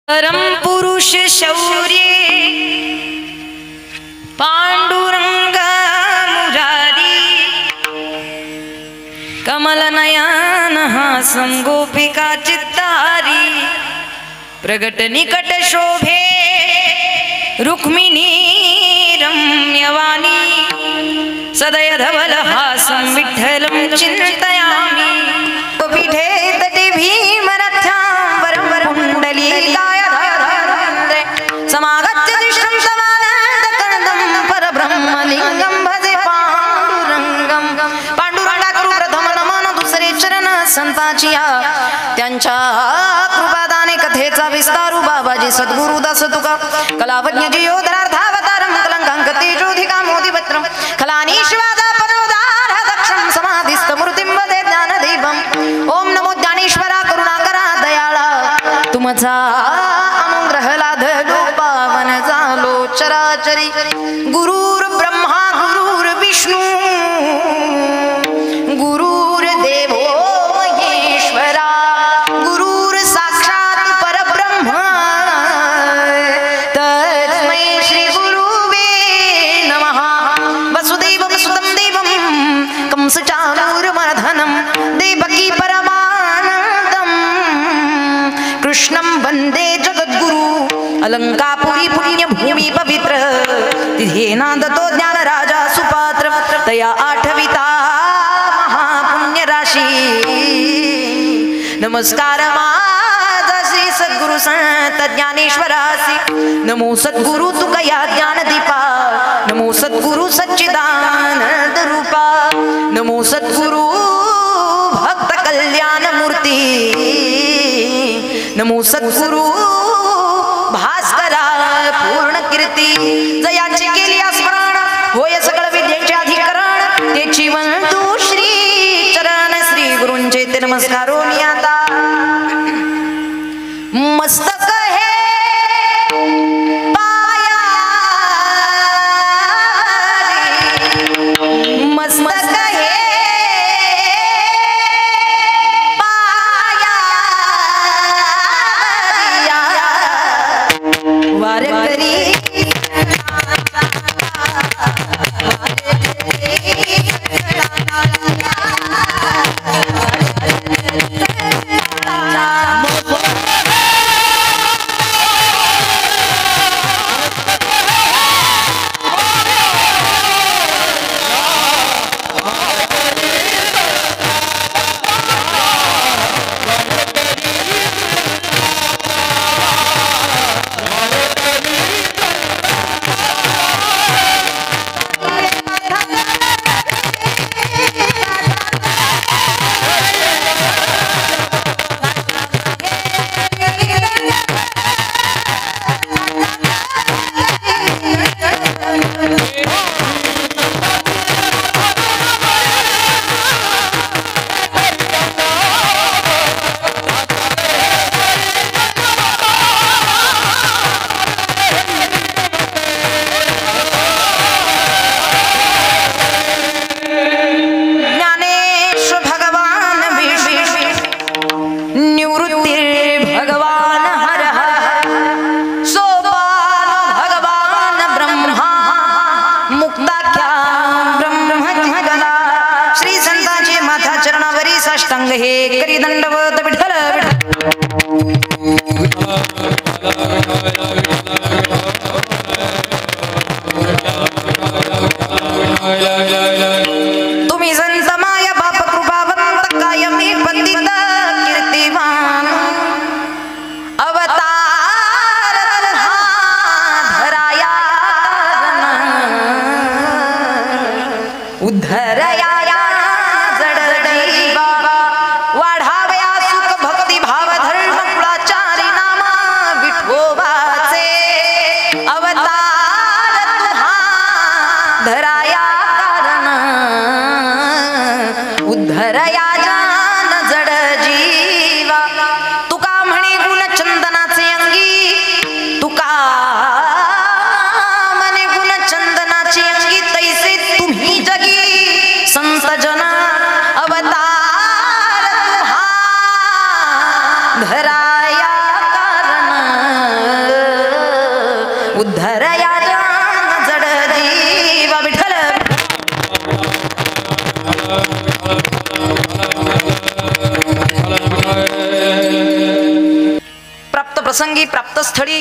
परम पुरुष शौर्य पांडुरंग मुरारी कमल नयन हासं गोपिका चित्तारी प्रगट निकट शोभे रुक्मिणी रम्यवाणी सदय धवल हासं विठ्ठलं चिन्तयामि पीठे तटे भीमरथ्यां वरं कुण्डलीकाय धरन्ते समागत्य तिष्ठं समानन्दकन्दं परब्रह्मलिङ्गं भजे पांडुरंगं पांडुरंगा करू प्रथम नमन दुसरे चरण संतांचिया त्यांच्या कृपादाने कथेचा विस्तारू बाबाजी सद्गुरु दास तुका कलावज्ञ जियोधरार्थावतारं कलंकांक तेजोधिका मोदिवत्रं खलानीश्वादा परोदार दक्षं समाधिस्थमूर्तिं वदे ज्ञानदीपम् ओम नमो ज्ञानेश्वरा करुणाकरा दयाळा तुमचा अनुग्रह लाधलो पावन झालो चराचरी गुरुर ब्रह्मा गुरुर विष्णू गुरुर देवो महेश्वरा गुरुर साक्षात परब्रह्म तस्मै श्री गुरुवे नमः वसुदेवं सुतं देवं कंसचाणूरमर्दनं देवकी परमानन्दं कृष्णं वन्दे जगद्गुरु अलंकापुरी पुण्यभूमि पवित्र तिथेनादतो ज्ञानराजा सुपात्र तया आठविता महापुण्यराशी नमस्कार माझा श्री सद्गुरु संत ज्ञानेश्वरासी नमो सद्गुरु तुकया ज्ञानदीपा नमो सद्गुरु सच्चिदानंद रूपा नमो सद्गुरु भक्त कल्याण मूर्ती नमो सद्गुरु भास्करा पूर्ण कीर्ती जयाची केली स्मरण होय सकळ विद्येचे अधिकरण त्याची वंतु श्री चरण श्री गुरूंचे ते नमस्कारो आता मस्तक हे पाया मस्तक हे पाया वारकरी उद्धराया कारण उद्धराया जान जड जीवा विठ्ठल. प्राप्त प्रसंगी प्राप्त स्थळी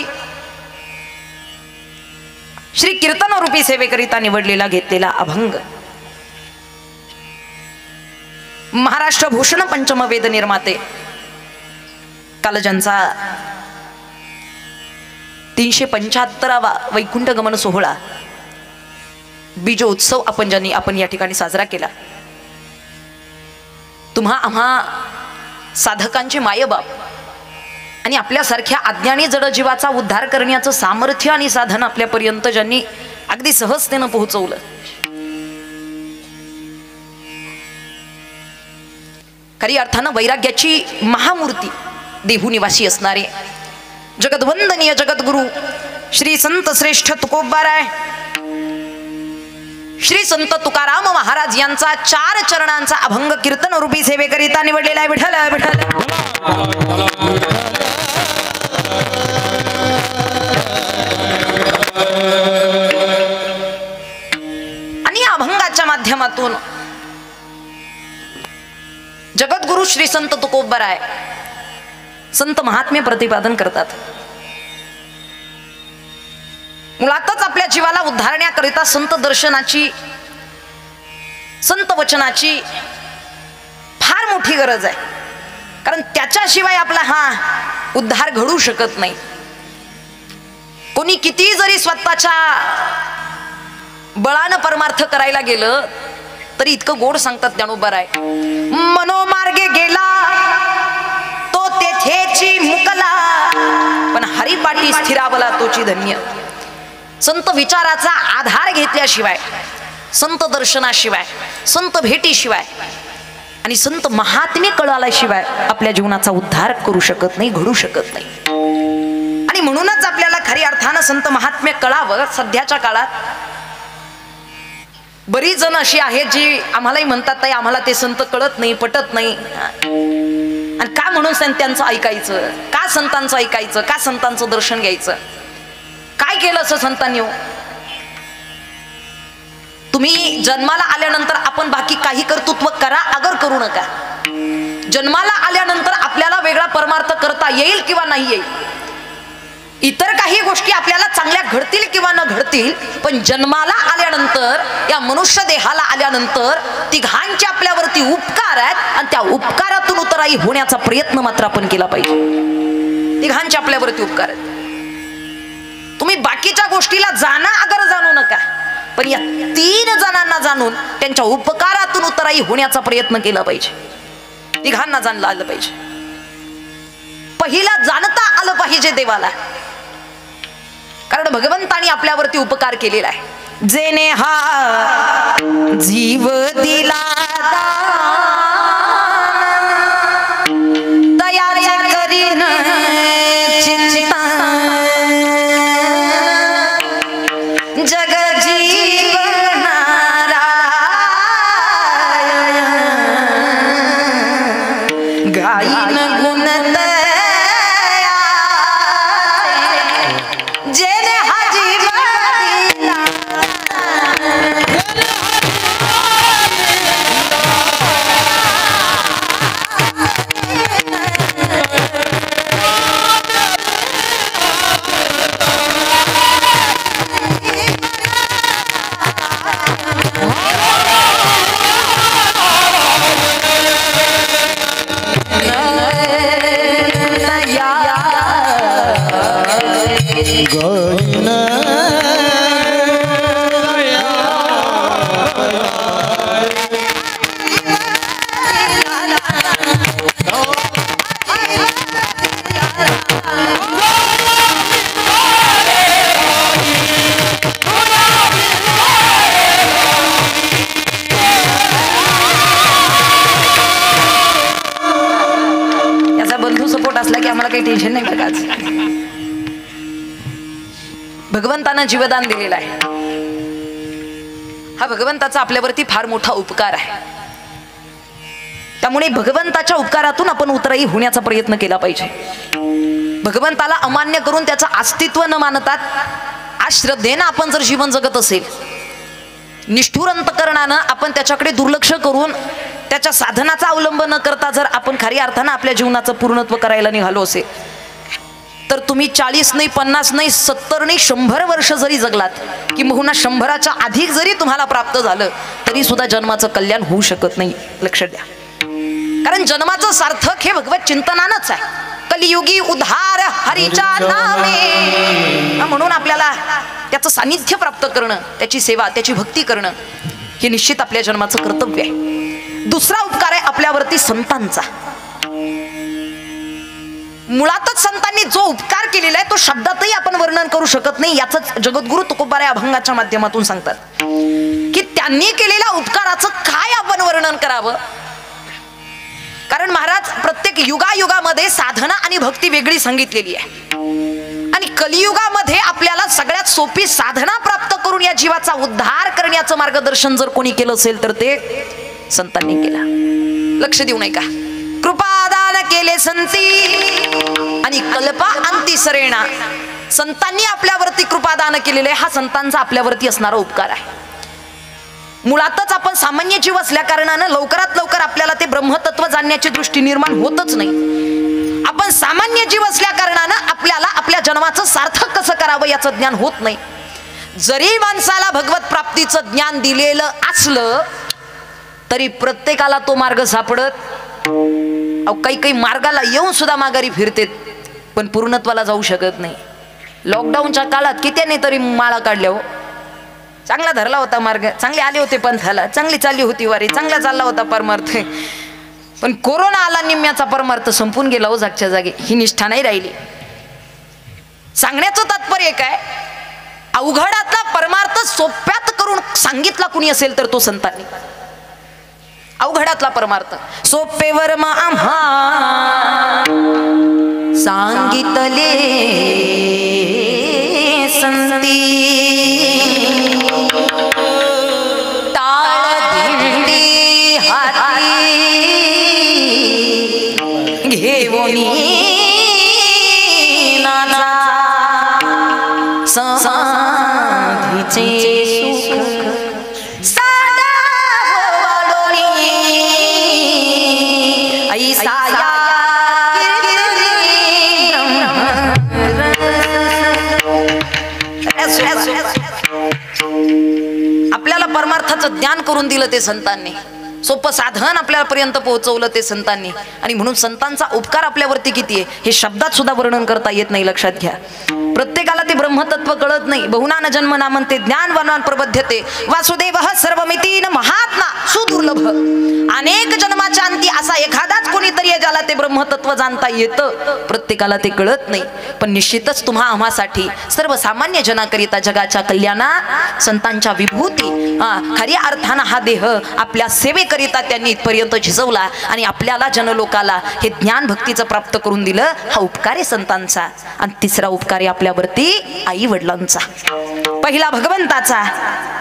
श्री कीर्तन रूपी सेवेकरिता निवडलेला घेतलेला अभंग महाराष्ट्र भूषण पंचम वेद निर्माते काल ज्यांचा 375वा वैकुंठ गमन सोहळा बीजोत्सव आपण या ठिकाणी साजरा केला. तुम्हा आम्हा साधकांचे मायबाप आणि आपल्यासारख्या अज्ञानी जड जीवाचा उद्धार करण्याचं सामर्थ्य आणि साधन आपल्यापर्यंत ज्यांनी अगदी सहजतेनं पोहोचवलं, खरी अर्थानं वैराग्याची महामूर्ती देहू निवासी असणारे जगद्वंदनीय जगद्गुरु श्री संत श्रेष्ठ तुकोबाराय श्री संत तुकाराम महाराज यांचा 4 चरणांचा अभंग कीर्तन रूपी सेवेकरिता निवडलेला आहे. विठ्ठल विठ्ठल. आणि या अभंगाच्या माध्यमातून जगद्गुरु श्री संत तुकोबाराय संत महात्म्य प्रतिपादन करतात. मुळातच आपल्या जीवाला उद्धारण्याकरिता संत दर्शनाची संत वचनाची फार मोठी गरज आहे. कारण त्याच्याशिवाय आपला हा उद्धार घडू शकत नाही. कोणी किती जरी स्वतःच्या बळानं परमार्थ करायला गेलं तरी इतकं गोड सांगतात ज्ञानोबाराय, मनोमार्गे गेला तो तेथेची मुकला पण हरिपाठी स्थिरावला तोची धन्य. संत विचाराचा आधार घेतल्याशिवाय, संत दर्शनाशिवाय, संत भेटीशिवाय आणि संत महात्म्य कळाल्याशिवाय आपल्या जीवनाचा उद्धार करू शकत नाही, घडू शकत नाही. आणि म्हणूनच आपल्याला खरी अर्थानं संत महात्म्य कळावं. सध्याच्या काळात बरीच जण अशी आहेत जी आम्हालाही म्हणतात ताई आम्हाला ते संत कळत नाही, पटत नाही. आणि का म्हणून त्यांचं ऐकायचं, का संतांचं ऐकायचं, का संतांचं दर्शन घ्यायचं, काय केलं असं संतांनी? तुम्ही जन्माला आल्यानंतर आपण बाकी काही कर्तृत्व करा अगर करू नका. जन्माला आल्यानंतर आपल्याला वेगळा परमार्थ करता येईल किंवा नाही येईल, इतर काही गोष्टी आपल्याला चांगल्या घडतील किंवा न घडतील, पण जन्माला आल्यानंतर या मनुष्य देहाला आल्यानंतर तिघांचे आपल्यावरती उपकार आहेत आणि त्या उपकारातून उतराई होण्याचा प्रयत्न मात्र आपण केला पाहिजे. तिघांचे आपल्यावरती उपकार आहेत. तुम्ही बाकीच्या गोष्टीला जाणा अगर जाणू नका, पण या 3 जणांना जाणून त्यांच्या उपकारातून उतराई होण्याचा प्रयत्न केला पाहिजे. तिघांना जाणलं आलं पाहिजे. पहिला जाणता आलं पाहिजे देवाला, कारण भगवंतानी आपल्यावरती उपकार केलेला आहे. जेने हा जीव दिला तयाच्या करीन चिंता जग जीवनारा गायीन गुणत जेने हा जीव दिला काही टेन्शन नाही बरं का. भगवंतानं जीवदान दिलेलं आहे. हा भगवंताचा आपल्यावरती फार मोठा उपकार आहे. त्यामुळे भगवंताच्या उपकारातून आपण उतराई होण्याचा प्रयत्न केला पाहिजे. भगवंताला अमान्य करून त्याचं अस्तित्व न मानतात आज श्रद्धेनं आपण जर जीवन जगत असेल, निष्ठुर अंतकरणानं आपण त्याच्याकडे दुर्लक्ष करून त्याच्या साधनाचा अवलंब न करता जर आपण खऱ्या अर्थानं आपल्या जीवनाचं पूर्णत्व करायला निघालो असेल, तर तुम्ही 40 नाही 50 नाही 70 नाही 100 वर्ष जरी जगलात किंवा 100च्या अधिक जरी तुम्हाला प्राप्त झालं तरी सुद्धा जन्माचं कल्याण होऊ शकत नाही. लक्षात द्या, कारण जन्माचं सार्थक हे भगवत चिंतनानच आहे. कलियुगी उद्धार हरीच्या नामे, म्हणून आपल्याला त्याचं सानिध्य प्राप्त करणं, त्याची सेवा, त्याची भक्ती करणं हे निश्चित आपल्या जन्माचं कर्तव्य आहे. दुसरा उपकार आहे आपल्यावरती संतांचा. मुळातच संतांनी जो उपकार केलेला आहे तो शब्दातही आपण वर्णन करू शकत नाही. याच जगद्गुरु तुकोबाराय अभंगाच्या माध्यमातून सांगतात की त्यांनी केलेल्या उपकाराचं काय आपण वर्णन करावं. कारण महाराज प्रत्येक युगायुगामध्ये साधना आणि भक्ती वेगळी सांगितलेली आहे आणि कलियुगामध्ये आपल्याला सगळ्यात सोपी साधना प्राप्त करून या जीवाचा उद्धार करण्याचं मार्गदर्शन जर कोणी केलं असेल तर ते संतांनी केला. लक्ष देऊ नये का? कृपादान केले संती आणि कल्पा अंती सरेणा. संतांनी आपल्यावरती कृपादान केलेले हा संतांचा आपल्यावरती असणारा उपकार आहे. मुळातच आपण सामान्य जीव असल्या कारणानं लवकरात लवकर आपल्याला ते ब्रह्मतत्व जाणण्याची दृष्टी निर्माण होतच नाही. आपण सामान्य जीव असल्या कारणानं आपल्याला आपल्या जन्माचं सार्थक कसं करावं याचं ज्ञान होत नाही. जरी माणसाला भगवत प्राप्तीचं ज्ञान दिलेलं असलं तरी प्रत्येकाला तो मार्ग सापडत काही काही मार्गाला येऊन सुद्धा माघारी फिरते पण पूर्णत्वाला जाऊ शकत नाही. लॉकडाऊनच्या काळात कित्याने तरी माळा काढल्या हो, चांगला धरला होता मार्ग, चांगले आले होते पंथाला, चांगली चालली होती वारी, चांगला चालला होता परमार्थ, पण कोरोना आला, निम्म्याचा परमार्थ संपून गेला हो जागच्या जागी. ही निष्ठा नाही राहिली. सांगण्याचं तात्पर्य काय? अवघडातला परमार्थ सोप्यात करून सांगितला कुणी असेल तर तो संतांनी. अवघडातला परमार्थ सोपेवर आम्हा सांगितले संती, टाळ दिंडी हाती घेऊनी नाना समाधीचे सुख सादा वाढोनी ऐसा आपल्याला परमार्थाचं ज्ञान करून दिलं ते संतांनी. सोपं साधन आपल्यापर्यंत पोहोचवलं ते संतांनी. आणि म्हणून संतांचा उपकार आपल्यावरती किती आहे हे शब्दात सुद्धा वर्णन करता येत नाही. लक्षात घ्या, प्रत्येकाला ते ब्रह्मतत्व कळत नाही. बहुनान जन्म नामंते ज्ञान वर्णन प्रबध्यते वासुदेव सर्वमितीन महात्मा सुदुर्लभ. अनेक जन्माच्या अंती असा एखादाच कोणीतरी आहे ज्याला ते ब्रह्मतत्व जाणता येतं. प्रत्येकाला ते कळत नाही. पण निश्चितच तुम्हा आम्हासाठी सर्वसामान्य जनाकरिता जगाच्या कल्याणा संतांच्या विभूती खऱ्या अर्थानं हा देह आपल्या सेवेकरिता त्यांनी इथपर्यंत झिजवला आणि आपल्याला जनलोकाला हे ज्ञान भक्तीचं प्राप्त करून दिलं. हा उपकार आहे संतांचा. आणि तिसरा उपकार आहे आपल्यावरती आई वडिलांचा. पहिला भगवंताचा,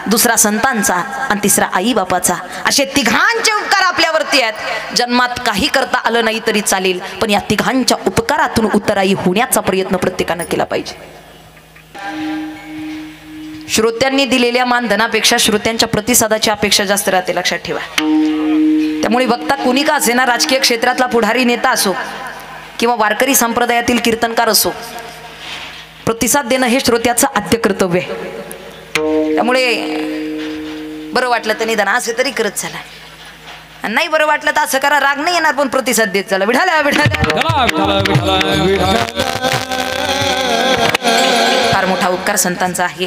दुसरा संतांचा आणि तिसरा आई बापाचा. असे तिघांचे उपकार आपल्यावरती आहेत. जन्मात काही करता आलं नाही तरी चालेल, पण या तिघांच्या उपकारातून उत्तराई होण्याचा प्रयत्न प्रत्येकानं केला पाहिजे. श्रोत्यांनी दिलेल्या मानधनापेक्षा श्रोत्यांच्या प्रतिसादाची अपेक्षा जास्त राहते. लक्षात ठेवा. त्यामुळे वक्ता कोणी का असेना, राजकीय क्षेत्रातला पुढारी नेता असो किंवा वारकरी संप्रदायातील कीर्तनकार असो, प्रतिसाद देणं हे श्रोत्याचं आद्य कर्तव्य आहे. त्यामुळे बरं वाटलं तर निदान असं तरी करत चला, आणि नाही बरं वाटलं तर असं करा, राग नाही येणार पण प्रतिसाद देत चला. विठाला फार मोठा उपकार संतांचा आहे.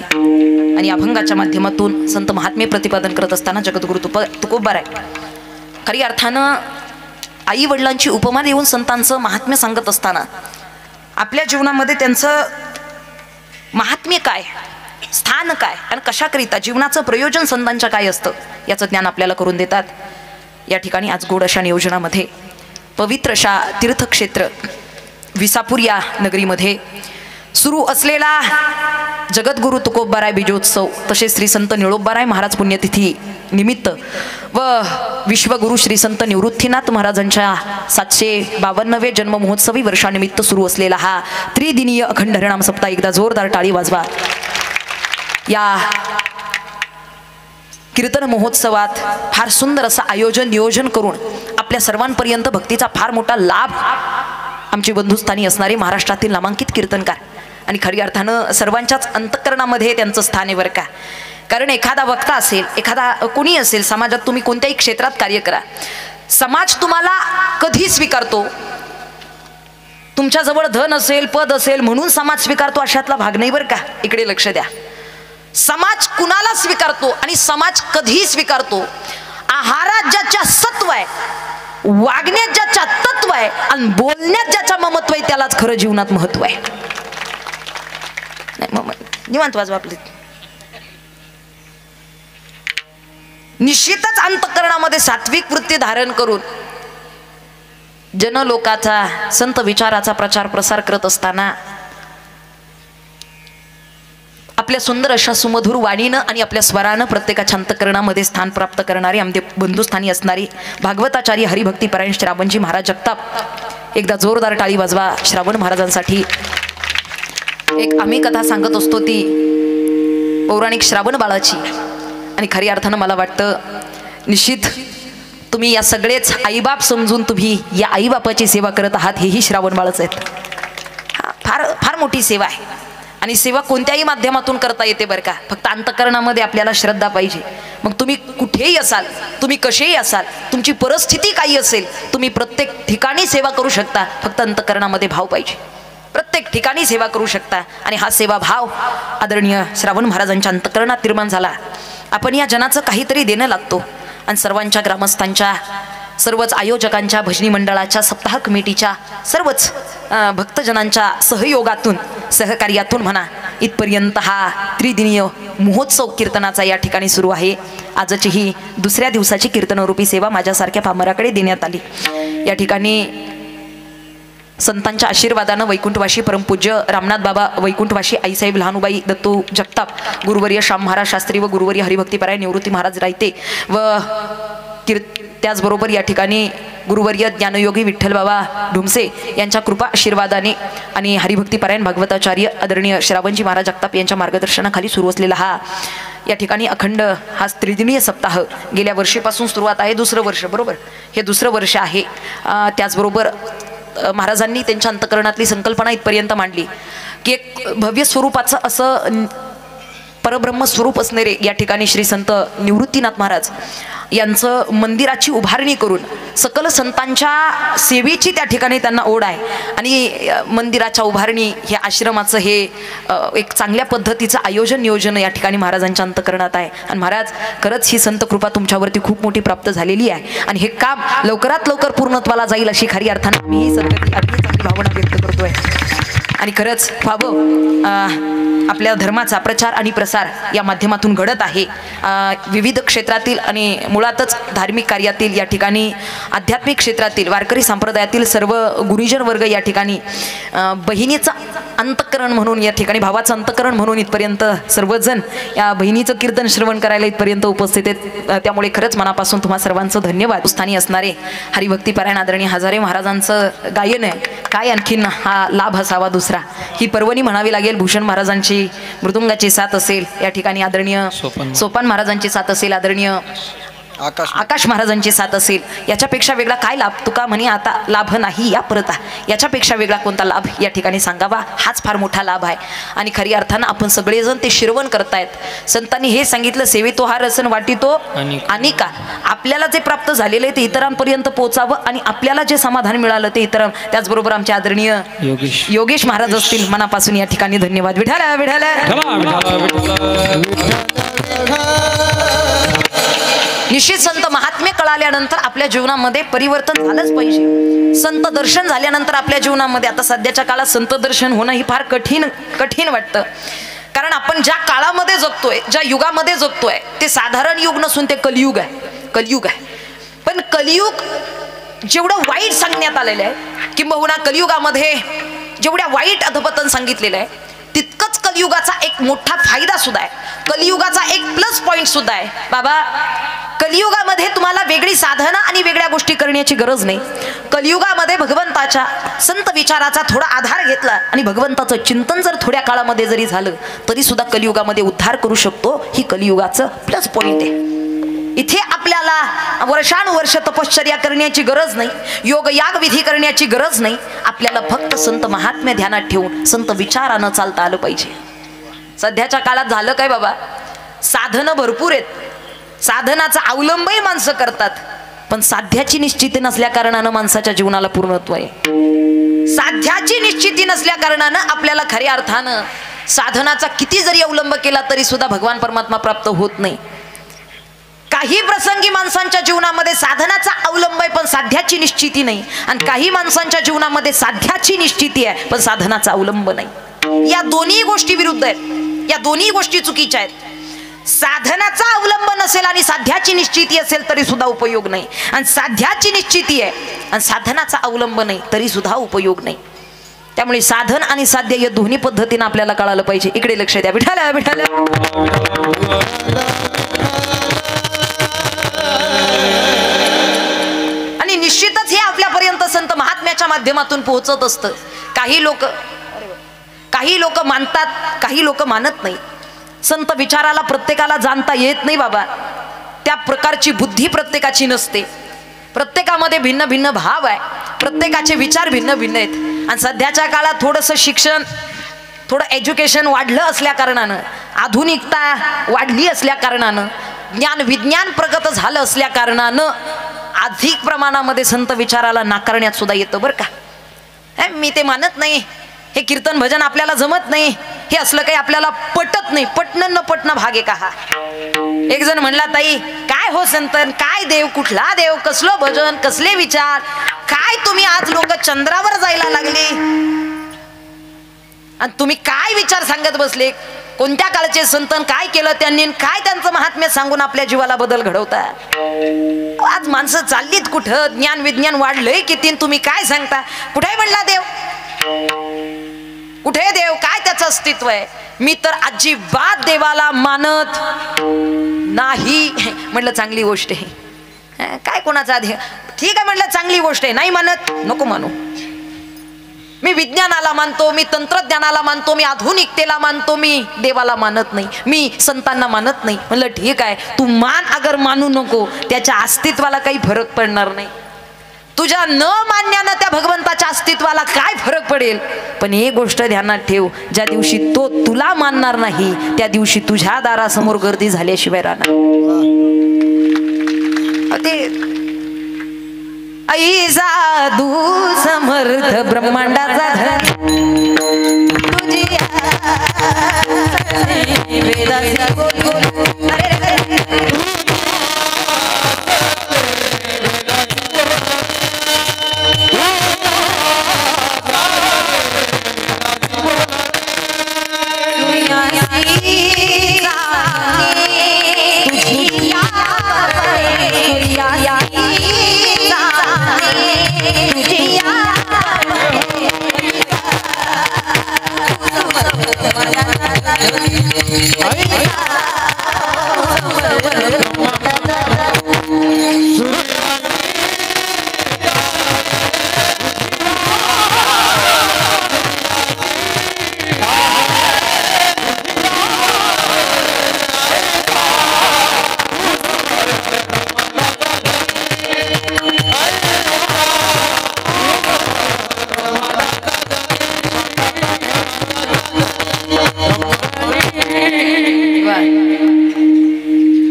आणि अभंगाच्या माध्यमातून संत महात्म्य प्रतिपादन करत असताना जगद्गुरु तुकोबाराय खरी अर्थानं आई वडिलांची उपमा देऊन संतांचं महात्म्य सांगत असताना आपल्या जीवनामध्ये त्यांचं महात्म्य काय, स्थान काय आणि कशाकरिता जीवनाचं प्रयोजन संतांच्या काय असतं याचं ज्ञान आपल्याला करून देतात. या ठिकाणी आज गोड अशा नियोजनामध्ये पवित्र अशा तीर्थक्षेत्र विसापूर या नगरीमध्ये सुरू असलेला जगद्गुरु तुकोबाराय बीजोत्सव, तसेच श्री संत निळोबाराय महाराज पुण्यतिथी निमित्त व विश्वगुरु श्री संत निवृत्तीनाथ महाराजांच्या 752वे जन्म महोत्सवी वर्षानिमित्त सुरू असलेला हा त्रिदिनीय अखंड हरिनाम सप्ताह एकदा जोरदार टाळी वाजवा. या कीर्तन महोत्सवात फार सुंदर असं आयोजन नियोजन करून आपल्या सर्वांपर्यंत भक्तीचा फार मोठा लाभ आमचे बंधुस्थानी असणारे महाराष्ट्रातील नामांकित कीर्तनकार आणि खरी अर्थानं सर्वांच्याच अंतःकरणामध्ये त्यांचं स्थान आहे बरं का. कारण एखादा वक्ता असेल, एखादा कोणी असेल, समाजात तुम्ही कोणत्याही क्षेत्रात कार्य करा, समाज तुम्हाला कधी स्वीकारतो, तुमच्याजवळ धन असेल, पद असेल म्हणून समाज स्वीकारतो अशातला भाग नाही बरं का. इकडे लक्ष द्या. समाज कुणाला स्वीकारतो आणि समाज कधी स्वीकारतो, आहारात ज्याच्या सत्व आहे, वागण्यात ज्याच्या तत्व आहे आणि बोलण्यात ज्याच्या ममत्व आहे त्यालाच खरं जीवनात महत्व आहे. निवांत वाजवा आपले. निश्चितच अंतःकरणामध्ये सात्विक वृत्ती धारण करून जनलोकाचा संत विचाराचा प्रचार प्रसार करत असताना आपल्या सुंदर अशा सुमधुर वाणीनं आणि आपल्या स्वरानं प्रत्येकाच्या अंतःकरणामध्ये स्थान प्राप्त करणारे आमचे बंधुस्थानी असणारी भागवताचार्य हरिभक्तीपरायण श्रावणजी महाराज जगताप, एकदा जोरदार टाळी वाजवा श्रावण महाराजांसाठी. एक आम्ही कथा सांगत असतो ती पौराणिक श्रावण बाळाची, आणि खरी अर्थानं मला वाटतं निश्चित तुम्ही या सगळेच आईबाप समजून तुम्ही या आईबापाची सेवा करत आहात, हेही श्रावण बाळच आहेत. फार फार मोठी सेवा आहे आणि सेवा कोणत्याही माध्यमातून करता येते बरं का. फक्त अंतःकरणामध्ये आपल्याला श्रद्धा पाहिजे. मग तुम्ही कुठेही असाल, तुम्ही कसेही असाल, तुमची परिस्थिती काही असेल, तुम्ही प्रत्येक ठिकाणी सेवा करू शकता. फक्त अंतःकरणामध्ये भाव पाहिजे. प्रत्येक ठिकाणी सेवा करू शकता आणि हा सेवा भाव आदरणीय श्रावण महाराजांच्या अंतःकरणात निर्माण झाला. आपण या जनाचं काहीतरी देणं लागतो आणि सर्वांच्या ग्रामस्थांच्या, सर्वच आयोजकांच्या, भजनी मंडळाच्या, सप्ताह कमिटीच्या, सर्वच भक्तजनांच्या सहयोगातून, सहकार्यातून म्हणा, इथपर्यंत हा त्रिदिनीय महोत्सव कीर्तनाचा या ठिकाणी सुरू आहे. आजची ही दुसऱ्या दिवसाची कीर्तनरूपी सेवा माझ्यासारख्या पामराकडे देण्यात आली. या ठिकाणी संतांच्या आशीर्वादानं वैकुंठवाशी परमपूज्य रामनाथ बाबा वैकुंठवाशी आईसाहेब लहानुबाई दत्तू जगताप, गुरुवर्य श्याम महाराज शास्त्री व गुरुवर्य हरिभक्तीपरायण निवृत्ती महाराज रायते व त्याचबरोबर या ठिकाणी गुरुवर्य ज्ञानयोगी विठ्ठल बाबा ढुमसे यांच्या कृपा आशीर्वादाने आणि हरिभक्तीपरायण भागवताचार्य आदरणीय श्रावणजी महाराज जगताप यांच्या मार्गदर्शनाखाली सुरू असलेला हा या ठिकाणी अखंड हा त्रिदिनीय सप्ताह गेल्या वर्षीपासून सुरुवात आहे. दुसरं वर्ष, बरोबर, हे दुसरं वर्ष आहे. त्याचबरोबर महाराजांनी त्यांच्या अंतःकरणातली संकल्पना इथपर्यंत मांडली की एक भव्य स्वरूपाचं असं परब्रह्म स्वरूप असणारे या ठिकाणी श्री संत निवृत्तीनाथ महाराज यांचं मंदिराची उभारणी करून सकल संतांच्या सेवेची त्या ठिकाणी त्यांना ओढ आहे आणि मंदिराच्या उभारणी हे आश्रमाचं हे एक चांगल्या पद्धतीचं आयोजन नियोजन या ठिकाणी महाराजांच्या अंतःकरणात आहे. आणि महाराज खरंच ही संत कृपा तुमच्यावरती खूप मोठी प्राप्त झालेली आहे आणि हे काम लवकरात लवकर पूर्णत्वाला जाईल अशी खरी अर्थाने मी ही सगळी चांगली भावना व्यक्त करतोय. आणि खरंच व्हावं आपल्या धर्माचा प्रचार आणि प्रसार या माध्यमातून घडत आहे. विविध क्षेत्रातील आणि मुळातच धार्मिक कार्यातील या ठिकाणी आध्यात्मिक क्षेत्रातील वारकरी संप्रदायातील सर्व गुरुजन वर्ग या ठिकाणी बहिणीचं अंतःकरण म्हणून या ठिकाणी भावाचं अंतःकरण म्हणून इथपर्यंत सर्वजण या बहिणीचं कीर्तन श्रवण करायला इथपर्यंत उपस्थित आहेत. त्यामुळे खरंच मनापासून तुम्हा सर्वांचं धन्यवाद. स्थानी असणारे हरिभक्तीपरायण आदरणीय हजारे महाराजांचं गायन आहे, काय आणखीन हा लाभ असावा दुसरा. ही पर्वणी म्हणावी लागेल. भूषण महाराजांची मृदुंगाची साथ असेल, या ठिकाणी आदरणीय सोपान महाराजांची साथ असेल, आदरणीय आकाश महाराजांची साथ असेल. याच्यापेक्षा वेगळा काय लाभ तुका म्हणे आता लाभ नाही या परता, याच्यापेक्षा वेगळा कोणता लाभ या ठिकाणी सांगावा. हाच फार मोठा लाभ आहे आणि खरी अर्थानं आपण सगळेजण ते श्रवण करतायत. संतांनी हे सांगितलं, सेवेतो हा रसन वाटितो आणि का आपल्याला जे प्राप्त झालेले ते इतरांपर्यंत पोहोचावं आणि आपल्याला जे समाधान मिळालं ते इतर. त्याचबरोबर आमचे आदरणीय योगेश महाराज असतील, मनापासून या ठिकाणी धन्यवाद. विठाला विठाला निश्चित संत महात्म्य कळाल्यानंतर आपल्या जीवनामध्ये परिवर्तन झालंच पाहिजे. संत दर्शन झाल्यानंतर आपल्या जीवनामध्ये, आता सध्याच्या काळात संत दर्शन होणं ही फार कठीण वाटतं. कारण आपण ज्या काळामध्ये जगतोय, ज्या युगामध्ये जगतोय ते साधारण युग नसून ते कलियुग आहे. पण कलियुग जेवढं वाईट सांगण्यात आलेलं आहे, किंबहुना कलियुगामध्ये जेवढ्या वाईट अधपतन सांगितलेलं आहे, तितकंच कलियुगाचा एक मोठा फायदा सुद्धा आहे, कलियुगाचा एक प्लस पॉइंट सुद्धा आहे. बाबा कलियुगामध्ये तुम्हाला वेगळी साधना आणि वेगळ्या गोष्टी करण्याची गरज नाही. कलियुगामध्ये भगवंताच्या संत विचाराचा थोडा आधार घेतला आणि भगवंताचं चिंतन जर थोड्या काळामध्ये जरी झालं तरी सुद्धा कलियुगामध्ये उद्धार करू शकतो. ही कलियुगाचं प्लस पॉइंट आहे. इथे आपल्याला वर्षानुवर्ष तपश्चर्या करण्याची गरज नाही, योग याग विधी करण्याची गरज नाही. आपल्याला फक्त संत महात्म्य ध्यानात ठेवून संत विचारानं चालता आलं पाहिजे. सध्याच्या काळात झालं काय बाबा, साधनं भरपूर आहेत, साधनाचा अवलंबही माणसं करतात, पण साध्याची निश्चिती नसल्या कारणानं माणसाच्या जीवनाला पूर्णत्व आहे. साध्याची निश्चिती नसल्या कारणानं आपल्याला खऱ्या अर्थानं साधनाचा किती जरी अवलंब केला तरी सुद्धा भगवान परमात्मा प्राप्त होत नाही. काही प्रसंगी माणसांच्या जीवनामध्ये साधनाचा अवलंब आहे पण साध्याची निश्चिती नाही, आणि काही माणसांच्या जीवनामध्ये साध्याची निश्चिती आहे पण साधनाचा अवलंब नाही. या दोन्ही गोष्टी विरुद्ध आहेत, या दोन्ही गोष्टी चुकीच्या आहेत. साधनाचा अवलंब नसेल आणि साध्याची निश्चिती असेल तरी सुद्धा उपयोग नाही, आणि साध्याची निश्चिती आहे आणि साधनाचा अवलंब नाही तरी सुद्धा उपयोग नाही. त्यामुळे साधन आणि साध्य या दोन्ही पद्धतीने आपल्याला कळालं पाहिजे. इकडे लक्ष द्या. विठाला विठाला आणि निश्चितच हे आपल्यापर्यंत संत महात्म्याच्या माध्यमातून पोहोचत असतं. काही लोक मानतात, काही लोक मानत नाही. संत विचाराला प्रत्येकाला जाणता येत नाही बाबा, त्या प्रकारची बुद्धी प्रत्येकाची नसते. प्रत्येकामध्ये भिन्न भिन्न भाव आहे, प्रत्येकाचे विचार भिन्न भिन्न आहेत. आणि सध्याच्या काळात थोडंसं शिक्षण, थोडं एज्युकेशन वाढलं असल्या कारणानं, आधुनिकता वाढली असल्या कारणानं, ज्ञान विज्ञान प्रगत झालं असल्या कारणानं अधिक प्रमाणामध्ये संत विचाराला नाकारण्यात सुद्धा येतं बरं का. मी ते मानत नाही, हे कीर्तन भजन आपल्याला जमत नाही, हे असलं काही आपल्याला पटत नाही. पटणं न पटणं भाग आहे का हा. एक जण म्हणला, ताई काय हो संतन, काय देव, कुठला देव, कसलं भजन, कसले विचार, काय तुम्ही आज लोक चंद्रावर जायला लागले आणि तुम्ही काय विचार सांगत बसले. कोणत्या काळचे संतन काय केलं त्यांनी, काय त्यांचं महात्म्य सांगून आपल्या जीवाला बदल घडवतात. आज माणसं चाललीत कुठं, ज्ञान विज्ञान वाढलंय किती, तुम्ही काय सांगता. कुठे म्हणला देव, कुठे देव, काय त्याचं अस्तित्व आहे. मी तर अजिबात देवाला मानत नाही. म्हटलं चांगली गोष्ट आहे, काय कोणाचा देव, ठीक आहे म्हटलं चांगली गोष्ट आहे. नाही मानत, नको मानू. मी विज्ञानाला मानतो, मी तंत्रज्ञानाला मानतो, मी आधुनिकतेला मानतो, मी देवाला मानत नाही, मी संतांना मानत नाही. म्हणलं ठीक आहे, तू मान अगर मानू नको, त्याच्या अस्तित्वाला काही फरक पडणार नाही. तुझ्या न मानण्यानं त्या भगवंताच्या अस्तित्वाला काय फरक पडेल. पण एक गोष्ट ध्यानात ठेव, ज्या दिवशी तो तुला मानणार नाही त्या दिवशी तुझ्या दारासमोर गर्दी झाल्याशिवाय राहणार. ते आई साधू समर्थ ब्रह्मांडाचा धन तुझी वेदाचा गोल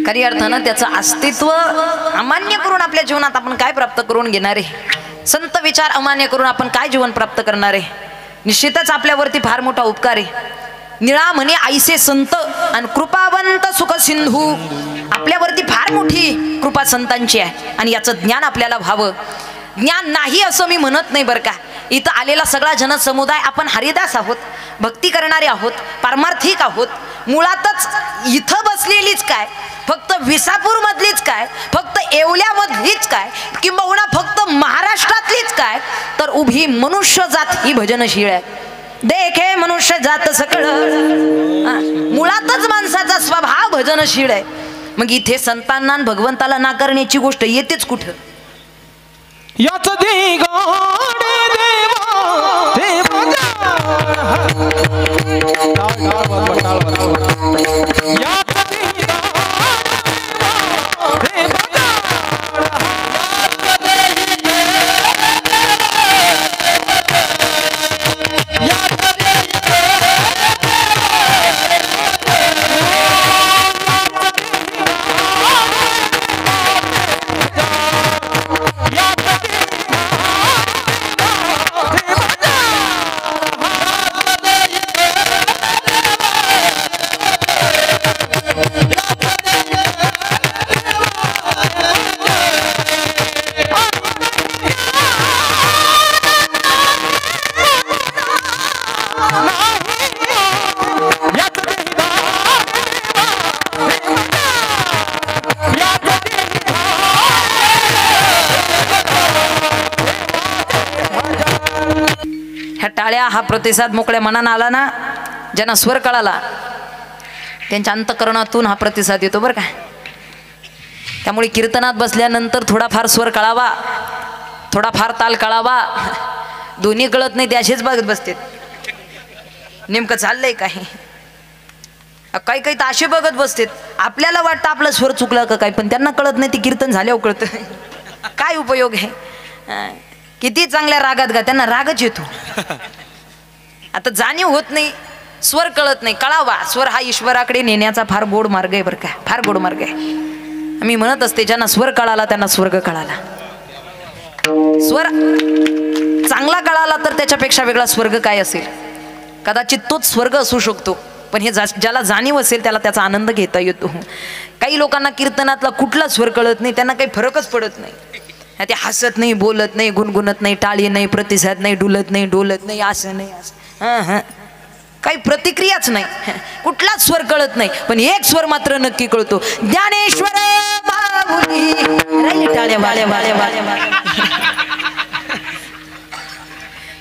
खरी अर्थानं त्याचं अस्तित्व अमान्य करून आपल्या जीवनात आपण काय प्राप्त करून घेणार आहे. संत विचार अमान्य करून आपण काय जीवन प्राप्त करणार आहे. निश्चितच आपल्यावरती फार मोठा उपकार आहे. निळा म्हणे आईसे संत आणि कृपावंत सुख सिंधू, आपल्यावरती फार मोठी कृपा संतांची आहे आणि याचं ज्ञान आपल्याला व्हावं. ज्ञान नाही असं मी म्हणत नाही बरं का. इथं आलेला सगळा जनसमुदाय आपण हरिदास आहोत, भक्ती करणारे आहोत, पारमार्थिक आहोत. मुळातच इथं बसलेलीच काय, फक्त विसापूर मधलीच काय, फक्त येवल्यामधलीच काय, किंबहुना फक्त महाराष्ट्रातलीच काय, तर उभी मनुष्य जात ही भजनशीळ आहे. देखे मनुष्य जात सकळ. मुळातच माणसाचा स्वभाव भजनशील आहे. मग इथे संतांना भगवंताला नाकारण्याची गोष्ट येतेच कुठं. याच दे गाडे देवा ते बजा याच दे गाडे देवा टाळ्या हा प्रतिसाद मोकळ्या मनानं आला ना, ज्यांना स्वर कळाला त्यांच्या अंतकरणातून हा प्रतिसाद येतो बरं का. त्यामुळे कीर्तनात बसल्यानंतर थोडाफार स्वर कळावा, थोडाफार ताल कळावा. दोन्ही कळत नाही ते असेच बघत बसतात नेमकं चाललंय काय. काही काही तर असे बघत बसतात, आपल्याला वाटतं आपला स्वर चुकला का काय, पण त्यांना कळत नाही. ते कीर्तन झाल्यावर कळतं. काय उपयोग आहे. किती चांगल्या रागात गा, त्यांना रागच येतो. आता जाणीव होत नाही, स्वर कळत नाही. कळावा. स्वर हा ईश्वराकडे नेण्याचा फार गोड मार्ग आहे बरं का, फार गोड मार्ग आहे. मी म्हणत असते ज्यांना स्वर कळाला त्यांना स्वर्ग कळाला. स्वर चांगला कळाला तर त्याच्यापेक्षा वेगळा स्वर्ग काय असेल. कदाचित तोच स्वर्ग असू शकतो, पण हे ज्याला जाणीव असेल त्याला त्याचा आनंद घेता येतो. काही लोकांना कीर्तनातला कुठला स्वर कळत नाही, त्यांना काही फरकच पडत नाही. ते हसत नाही, बोलत नाही, गुणगुणत नाही, टाळी नाही, प्रतिसाद नाही, डुलत नाही, डोलत नाही, असं नाही, असं काही प्रतिक्रियाच नाही, कुठलाच स्वर कळत नाही. पण एक स्वर मात्र नक्की कळतो, ज्ञानेश्वर माऊली. टाळ्या वाळ्या वाळ्या वाळ्या.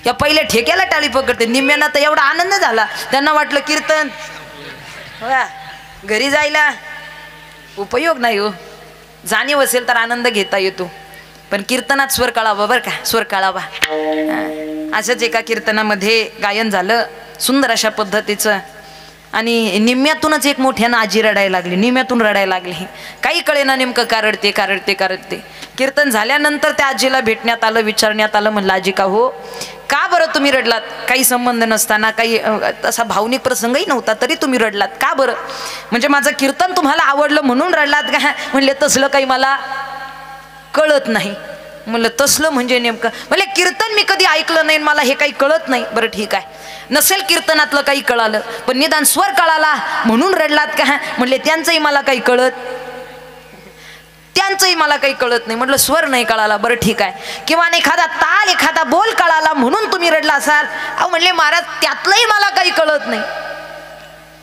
या पहिल्या ठेक्याला टाळी पकडते. निम्म्यांना तर एवढा आनंद झाला, त्यांना वाटलं कीर्तन घरी जायला उपयोग नाही हो. जाणीव असेल तर आनंद घेता येतो, पण कीर्तनात स्वर कळावा बरं का, स्वर कळावा. असंच एका कीर्तनामध्ये गायन झालं सुंदर अशा पद्धतीचं, आणि निम्म्यातूनच एक मोठ्यानं आजी रडायला लागली, निम्म्यातून रडायला लागली. काही कळेना नेमकं का रडते का रडते का रडते. कीर्तन झाल्यानंतर त्या आजीला भेटण्यात आलं, विचारण्यात आलं. म्हणलं आजी का हो, का बरं तुम्ही रडलात. काही संबंध नसताना, काही असा भावनिक प्रसंगही नव्हता तरी तुम्ही रडलात का बरं. म्हणजे माझं कीर्तन तुम्हाला आवडलं म्हणून रडलात का. म्हणले तसलं काही मला कळत नाही. म्हणलं तसलं म्हणजे नेमकं. म्हणले कीर्तन मी कधी ऐकलं नाही, मला हे काही कळत नाही. बरं ठीक आहे, नसेल कीर्तनातलं काही कळालं, पण निदान स्वर कळाला म्हणून रडलात का. म्हणले त्यांचंही मला काही कळत, त्यांचंही मला काही कळत नाही. म्हटलं स्वर नाही कळाला, बरं ठीक आहे, किंवा एखादा ताल एखादा बोल कळाला म्हणून तुम्ही रडला असाल. अहो म्हणले महाराज त्यातलंही मला काही कळत नाही.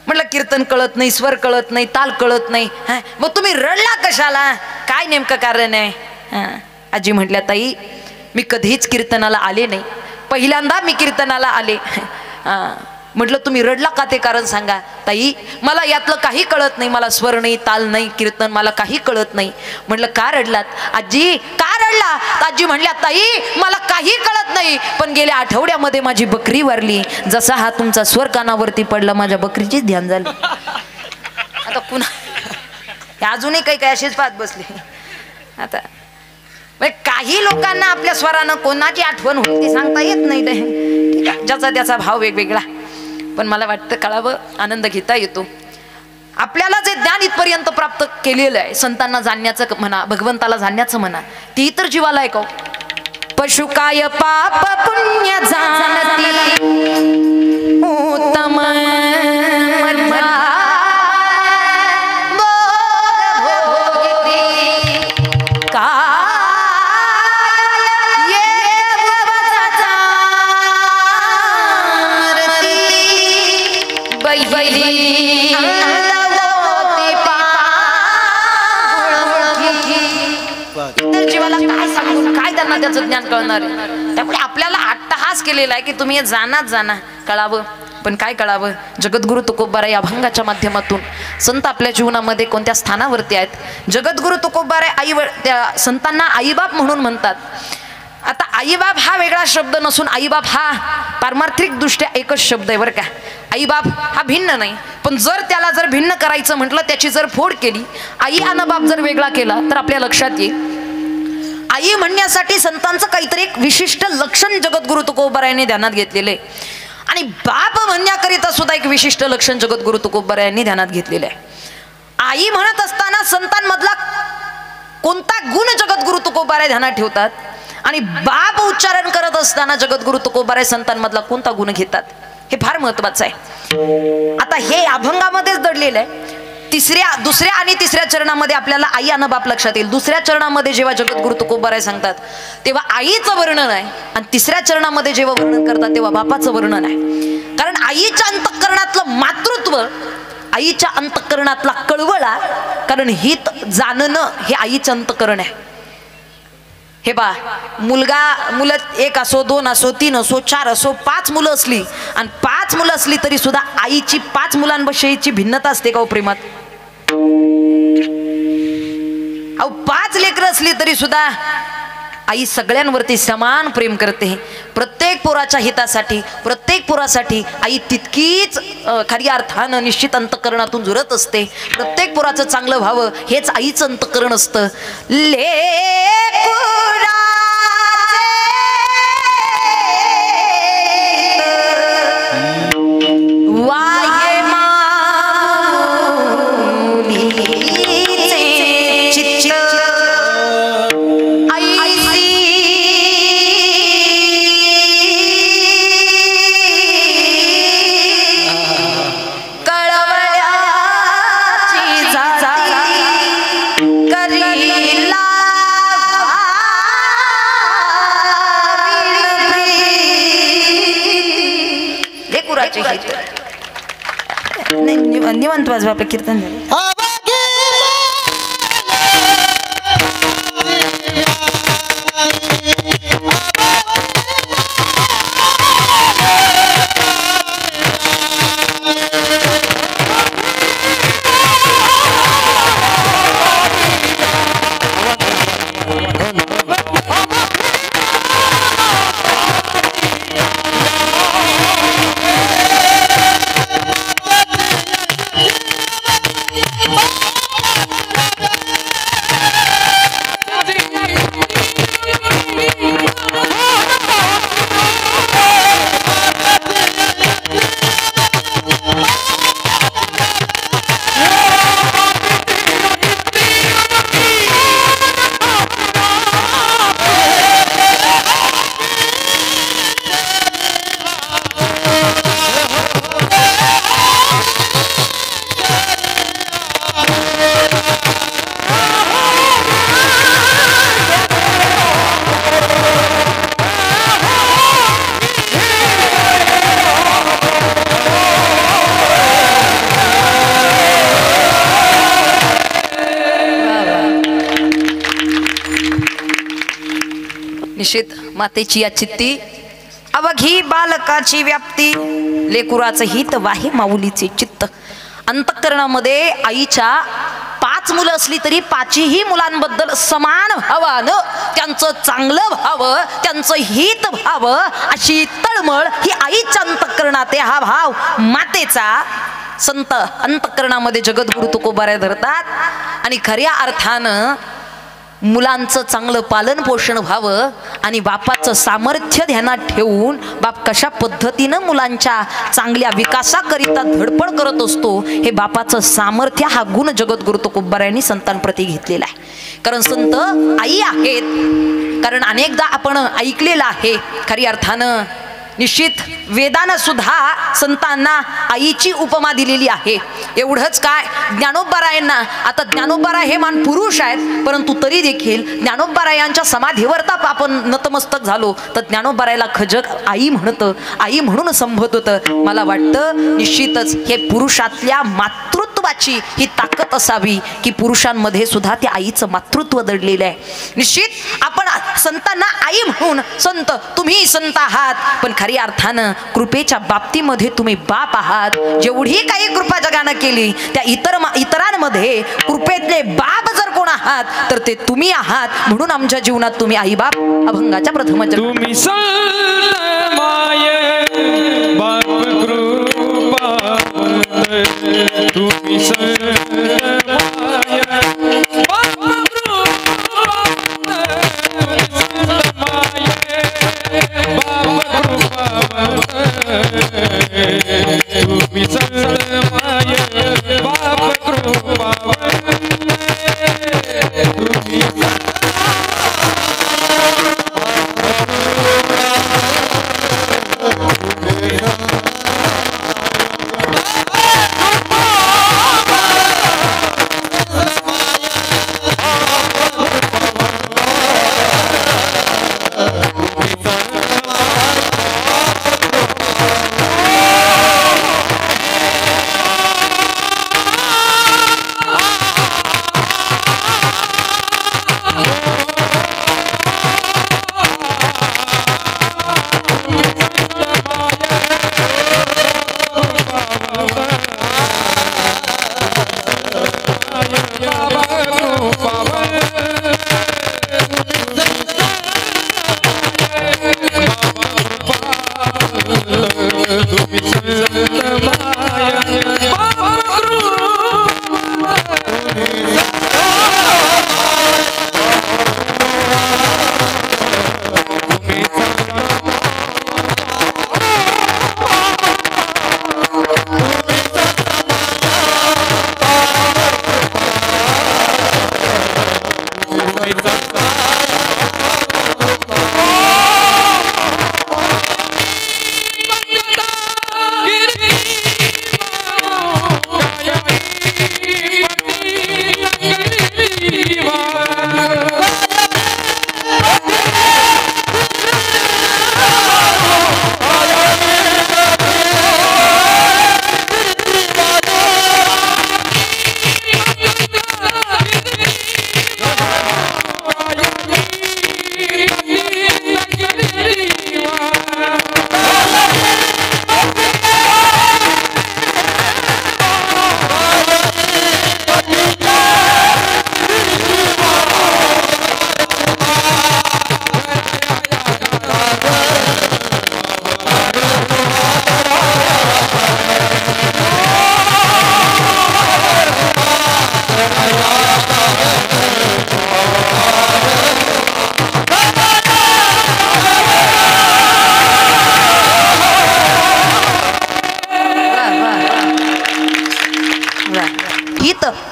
म्हटलं कीर्तन कळत नाही, स्वर कळत नाही, ताल कळत नाही, मग तुम्ही रडला कशाला, काय नेमकं कारण आहे. आजी म्हटल्या ताई मी कधीच कीर्तनाला आले नाही, पहिल्यांदा मी कीर्तनाला आले. म्हटलं तुम्ही रडला का ते कारण सांगा. ताई मला यातलं काही कळत नाही, मला स्वर नाही, ताल नाही, कीर्तन मला काही कळत नाही. म्हटलं का रडलात आजी, का रडला. आजी म्हणल्या ताई मला काही कळत नाही, पण गेल्या आठवड्यामध्ये माझी बकरी वारली. जसा हा तुमचा स्वर कानावरती पडला माझ्या बकरीचीच ध्यान झाली. आता पुन्हा अजूनही काही काही असेच पाहत बसले. आता काही लोकांना आपल्या स्वरानं कोणाची आठवण होती सांगता येत नाही. ठीक आहे, ज्याचा त्याचा भाव वेगवेगळा, पण मला वाटतं कळावं, आनंद घेता येतो. आपल्याला जे ज्ञान इथपर्यंत प्राप्त केलेलं आहे, संतांना जाणण्याचं म्हणा, भगवंताला जाणण्याचं म्हणा, ती इतर जीवाला ऐकाव. पशु काय पाप पुण्य जाणती उत्तम त्याचं ज्ञान कळणार आहे. त्यामुळे आपल्याला अट्टहास केलेला आहे की तुम्ही जाणार जाणार. कळावं. पण काय कळावं, जगद्गुरु तुकोबाराय अभंगाच्या माध्यमातून संत आपल्या जीवनामध्ये कोणत्या स्थानावरती आहेत. जगद्गुरु तुकोबाराय त्या संतांना आईबाप म्हणून म्हणतात. आता आईबाप हा वेगळा शब्द नसून आईबाप हा पारमार्थिक दृष्ट्या एकच शब्द आहे बरं का. आईबाप हा भिन्न नाही, पण जर त्याला जर भिन्न करायचं म्हटलं, त्याची जर फोड केली, आई आणि बाप जर वेगळा केला तर आपल्या लक्षात येईल. आई म्हणण्यासाठी संतांचं काहीतरी एक विशिष्ट लक्षण जगद्गुरु तुकोबारायांनी ध्यानात घेतलेले आहे, आणि बाप म्हणण्याकरिता सुद्धा एक विशिष्ट लक्षण जगद्गुरु तुकोबारायांनी ध्यानात घेतलेले आहे. आई म्हणत असताना संतांमधला कोणता गुण जगद्गुरु तुकोबाराय ध्यानात ठेवतात, आणि बाप उच्चारण करत असताना जगद्गुरु तुकोबाराय संतांमधला कोणता गुण घेतात, हे फार महत्वाचं आहे. आता हे अभंगामध्येच दडलेलं आहे. दुसऱ्या आणि तिसऱ्या चरणामध्ये आपल्याला आई आणि बाप लक्षात येईल. दुसऱ्या चरणामध्ये जेव्हा जगद्गुरु तुकोबाराय सांगतात तेव्हा आईचं वर्णन आहे, आणि तिसऱ्या चरणामध्ये जेव्हा वर्णन करतात तेव्हा बापाचं वर्णन आहे. कारण आईच्या अंतःकरणातलं मातृत्व, आईच्या अंतःकरणातला कळवळा, कारण हित जाणणं हे आईचं अंतःकरण आहे. हे बा, मुलं 1 असो, 2 असो, 3 असो, 4 असो, 5 मुलं असली, आणि 5 मुलं असली तरी सुद्धा आईची 5 मुलांविषयीची भिन्नता असते का हो प्रेमात? 5 लेकरं असली तरी सुद्धा आई सगळ्यांवरती समान प्रेम करते. प्रत्येक पोराच्या हितासाठी, प्रत्येक पोरासाठी आई तितकीच खऱ्या अर्थानं निश्चित अंतःकरणातून जुरत असते. प्रत्येक पोराचं चांगलं व्हावं हेच आईचं अंतःकरण असतं. निवांत वाजवा, आपलं कीर्तन झालं. निश्चित मातेची या चित्ती अवघी बालकाची व्याप्ती, लेकुराचं हित वाहे माऊलीचे चित्त. अंतःकरणामध्ये आईच्या 5 मुलं असली तरी 5ही मुलांबद्दल समान भावानं त्यांचं चांगलं व्हावं, त्यांचं हित व्हावं अशी तळमळ ही आईच्या अंतःकरणात. हा भाव मातेचा संत अंतःकरणामध्ये जगद्गुरु तुकोबाराय धरतात, आणि खऱ्या अर्थानं मुलांचं चांगलं पालन पोषण व्हावं, आणि बापाचं सामर्थ्य ध्यानात ठेवून बाप कशा पद्धतीनं मुलांच्या चांगल्या विकासाकरिता धडपड करत असतो, हे बापाचं सामर्थ्य हा गुण जगद्गुरु तुकोबारायांनी संतांप्रती घेतलेला आहे. कारण संत आई आहेत. कारण अनेकदा आपण ऐकलेलं आहे, खऱ्या अर्थानं निश्चित वेदानं सुद्धा संतांना आईची उपमा दिलेली आहे. एवढंच काय, ज्ञानोबारायांना, आता ज्ञानोबाराय हे मान पुरुष आहेत, परंतु तरी देखील ज्ञानोबारायांच्या समाधीवर आपण नतमस्तक झालो तर ज्ञानोबारायला खजग आई म्हणतं, आई म्हणून संबोधत होतं. मला वाटतं निश्चितच हे पुरुषातल्या मातृत्व मातृत्वाची ही ताकद असावी की पुरुषांमध्ये सुद्धा त्या आईचं मातृत्व दडलेलं आहे. निश्चित आपण संतांना आई म्हणून संत, तुम्ही संत आहात, पण खरी अर्थानं कृपेच्या बाबतीमध्ये तुम्ही बाप आहात. जेवढी काही कृपा जगानं केली त्या इतरांमध्ये कृपेतले बाप जर कोण आहात तर ते तुम्ही आहात. म्हणून आमच्या जीवनात तुम्ही आई बाप अभंगाच्या प्रथम तुम्ही माये बाप कृपा तुम्ही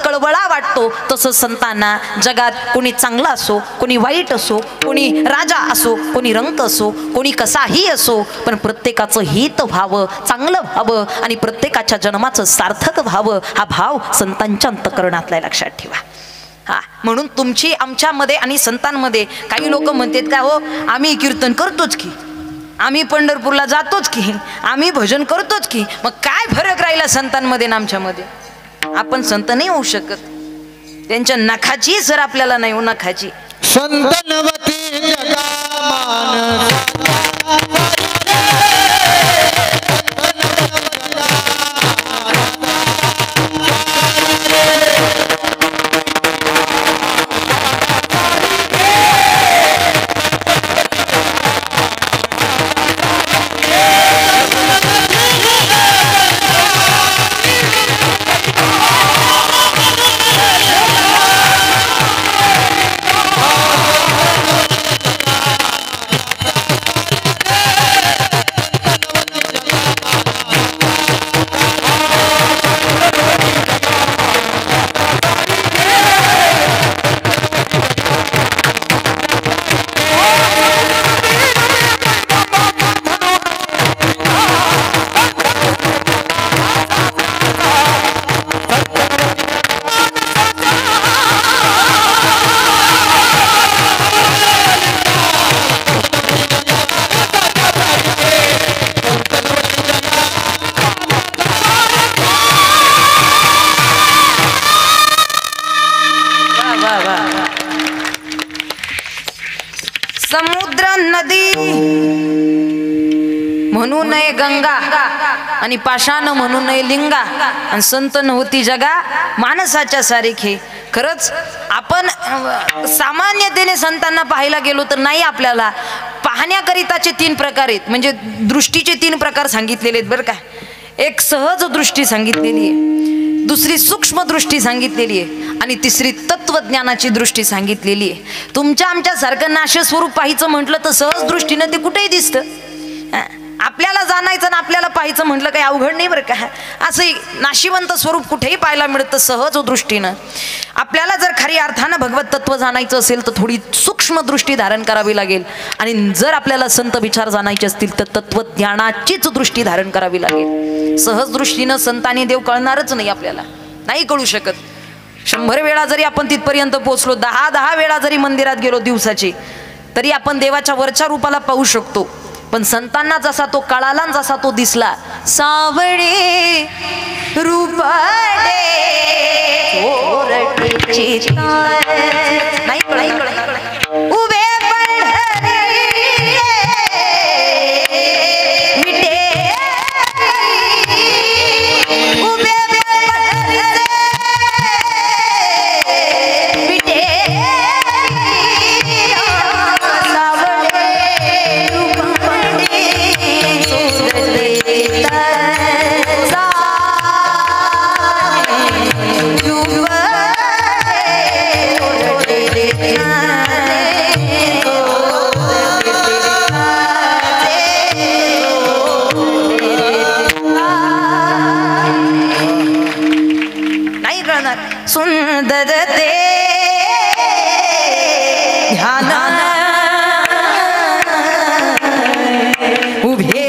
कळवळा वाटतो तसं संतांना जगात कोणी चांगला असो, कोणी वाईट असो, कोणी राजा असो, कोणी रंक असो, कोणी कसाही असो, पण प्रत्येकाचं हित व्हावं, चांगलं व्हावं आणि प्रत्येकाच्या जन्माचं सार्थक व्हावं हा भाव संतांच्या अंतःकरणातला लक्षात ठेवा. हा, म्हणून तुमची आमच्यामध्ये आणि संतांमध्ये काही लोक म्हणतात का, हो आम्ही कीर्तन करतोच की, आम्ही पंढरपूरला जातोच की, आम्ही भजन करतोच की, मग काय फरक राहिला संतांमध्ये ना आमच्यामध्ये? आपण संत नाही होऊ शकत, त्यांच्या नखाची सर आपल्याला नाही हो, नखाची संतनवती जगामान म्हणू नये गंगा आणि पाषाण म्हणू नये लिंगा आणि संत नव्हती जगा माणसाच्या सारखे. खरंच आपण सामान्यतेने संतांना पाहायला गेलो तर नाही, आपल्याला पाहण्याकरिताचे 3 प्रकार आहेत, म्हणजे दृष्टीचे 3 प्रकार सांगितलेले आहेत बरं का. एक सहज दृष्टी सांगितलेली आहे, दुसरी सूक्ष्म दृष्टी सांगितलेली आहे आणि तिसरी तत्वज्ञानाची दृष्टी सांगितलेली आहे. तुमच्या आमच्यासारखं नाश्य स्वरूप पाहायचं म्हटलं तर सहज दृष्टीनं ते कुठेही दिसतं. आपल्याला जाणायचं ना आपल्याला पाहायचं म्हटलं काही अवघड नाही बरं का. असं नाशिवंत स्वरूप कुठेही पाहायला मिळतं सहज दृष्टीनं. आपल्याला जर खरी अर्थानं भगवत तत्व जाणायचं असेल तर थोडी सूक्ष्म दृष्टी धारण करावी लागेल आणि जर आपल्याला संत विचार जाणायचे असतील तर तत्वज्ञानाचीच दृष्टी धारण करावी लागेल. सहज दृष्टीनं संतांनी देव कळणारच नाही, आपल्याला नाही कळू शकत. 100 वेळा जरी आपण तिथपर्यंत पोहोचलो, 10 वेळा जरी मंदिरात गेलो दिवसाची, तरी आपण देवाच्या वरच्या रूपाला पाहू शकतो. पण संतांना जसा तो कळाला, जसा तो दिसला, सावळे रूप नाही उभे सुंदर ते ध्यान उभे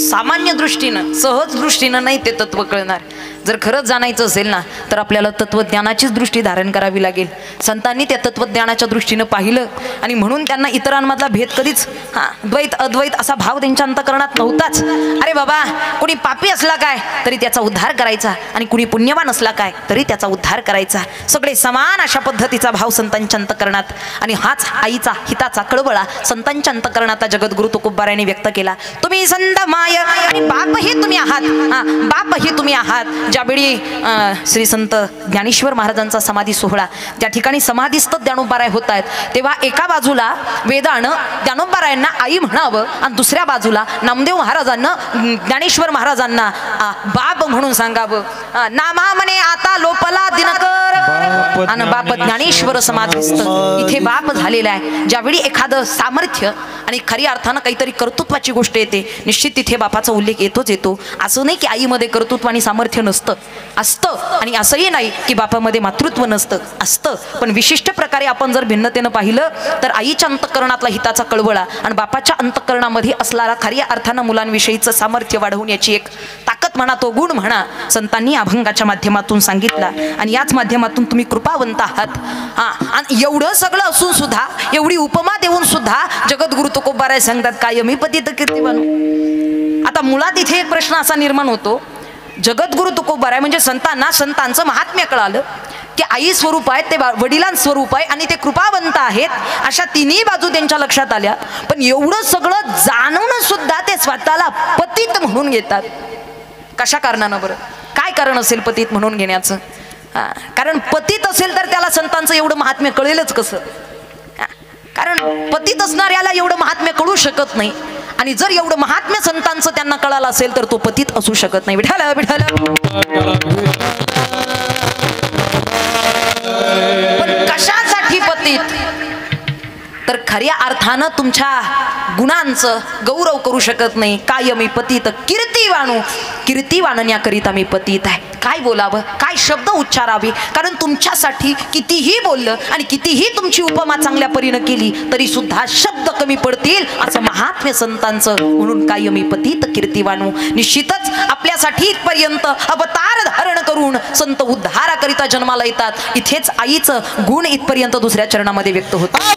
सामान्य दृष्टीनं सहज दृष्टीनं नाही ते तत्व कळणार. जर खरंच जाणायचं असेल ना तर आपल्याला तत्वज्ञानाचीच दृष्टी धारण करावी लागेल. संतांनी त्या तत्वज्ञानाच्या दृष्टीनं पाहिलं आणि म्हणून त्यांना इतरांमधला भेद कधीच द्वैत अद्वैत असा भाव त्यांच्या अंतःकरणात नव्हताच. अरे बाबा, कोणी पापी असला काय तरी त्याचा उद्धार करायचा आणि कुणी पुण्यवान असला काय तरी त्याचा उद्धार करायचा. सगळे समान अशा पद्धतीचा भाव संतांच्या अंतःकरणात. आणि हाच आईचा हिताचा कळवळा संतांच्या अंतःकरणात जगद्गुरु तुकोबारायांनी व्यक्त केला. तुम्ही संत माय आणि बापही तुम्ही आहात. बापही तुम्ही आहात. ज्यावेळी श्री संत ज्ञानेश्वर महाराजांचा समाधी सोहळा त्या ठिकाणी समाधीस्थ ज्ञानोबाराय होत आहेत, तेव्हा एका बाजूला वेदानं ज्ञानोबारायांना आई म्हणावं आणि दुसऱ्या बाजूला नामदेव महाराजांना ज्ञानेश्वर महाराजांना बाप म्हणून सांगावं. नामा म्हणे आता लोपला दिनकर आणि बाप ज्ञानेश्वर समाधीस्थ. इथे बाप झालेला आहे. ज्यावेळी एखादं सामर्थ्य आणि खरी अर्थानं काहीतरी कर्तृत्वाची गोष्ट येते, निश्चित तिथे बापाचं उल्लेख येतो. असं नाही की आईमध्ये कर्तृत्व आणि सामर्थ्य नसतं, असतं. आणि असंही नाही की बापामध्ये मातृत्व नसतं, असतं. पण विशिष्ट प्रकारे आपण जर भिन्नतेनं पाहिलं तर आईच्या अंतःकरणातला हिताचा कळवळा आणि बापाच्या अंतःकरणामध्ये असणारा खऱ्या अर्थानं मुलांविषयीचं सामर्थ्य वाढवून याची एक ताकद म्हणा, तो गुण म्हणा, संतांनी अभंगाच्या माध्यमातून सांगितला. आणि याच माध्यमातून तुम्ही कृपावंत आहात. आणि एवढं सगळं असून सुद्धा, एवढी उपमा देऊन सुद्धा जगद्गुरु तुकोबाराय सांगतात कायमी पतित कीर्तिवान. आता मुळात इथे एक प्रश्न असा निर्माण होतो, जगद्गुरु तुकोबाराय म्हणजे संतांचं महात्म्य कळालं की आई स्वरूप आहेत, ते वडिलां स्वरूप आहे आणि ते कृपावंत आहेत, अशा तिन्ही बाजू त्यांच्या लक्षात आल्या. पण एवढं सगळं जाणून सुद्धा ते स्वतःला पतित म्हणून घेतात. कशा कारणानं बरं? काय कारण असेल पतित म्हणून घेण्याचं? कारण पतित असेल तर त्याला संतांचं एवढं महात्म्य कळेलच कसं? कारण पतित असणाऱ्याला एवढं महात्म्य कळू शकत नाही. आणि जर एवढं महात्म्य संतांचं त्यांना कळालं असेल तर तो पतित असू शकत नाही. विठ्ठल विठ्ठल. पण कशासाठी पतित? तर खऱ्या अर्थानं तुमच्या गुणांचं गौरव करू शकत नाही. कायमी पतित कीर्तिवाणू, कीर्ती वाणण्याकरिता मी पतित आहे. काय बोलावं, काय शब्द उच्चारावे? कारण तुमच्यासाठी कितीही बोललं आणि कितीही तुमची उपमा चांगल्या परीनं केली तरी सुद्धा शब्द कमी पडतील असं महात्म्य संतांचं. म्हणून कायमी पतित कीर्तिवाणू. निश्चितच आपल्यासाठी इथपर्यंत अवतार धारण करून संत उद्धाराकरिता जन्माला येतात. इथेच आईचं गुण इथपर्यंत दुसऱ्या चरणामध्ये व्यक्त होतं.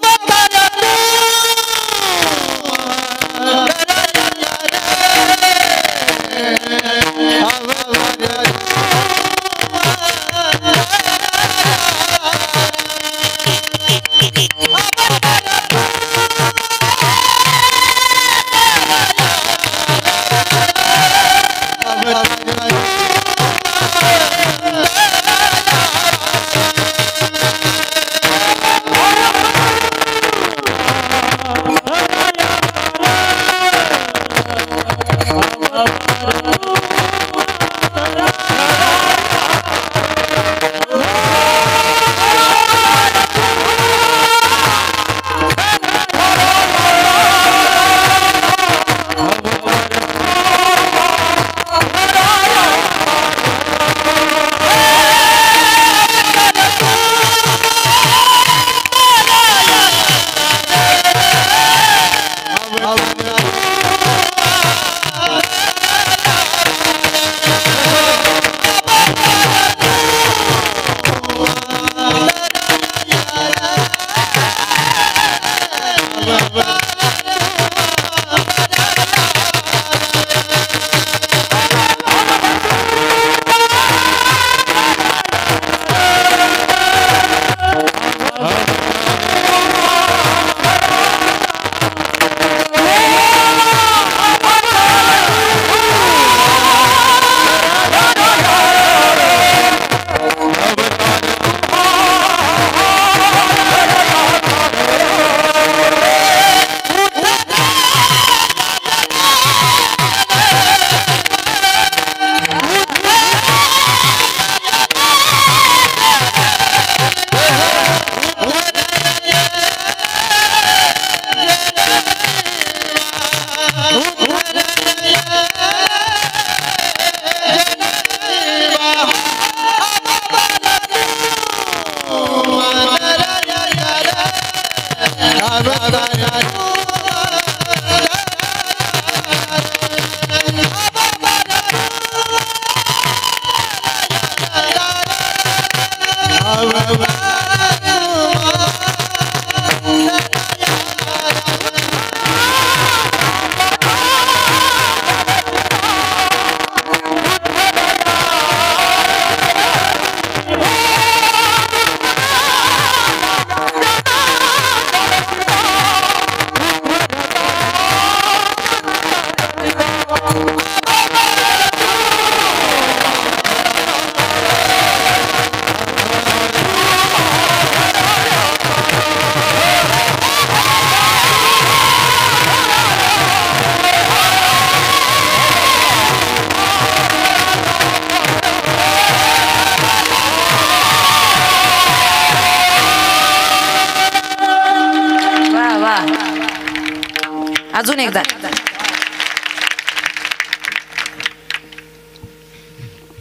अजून एकदा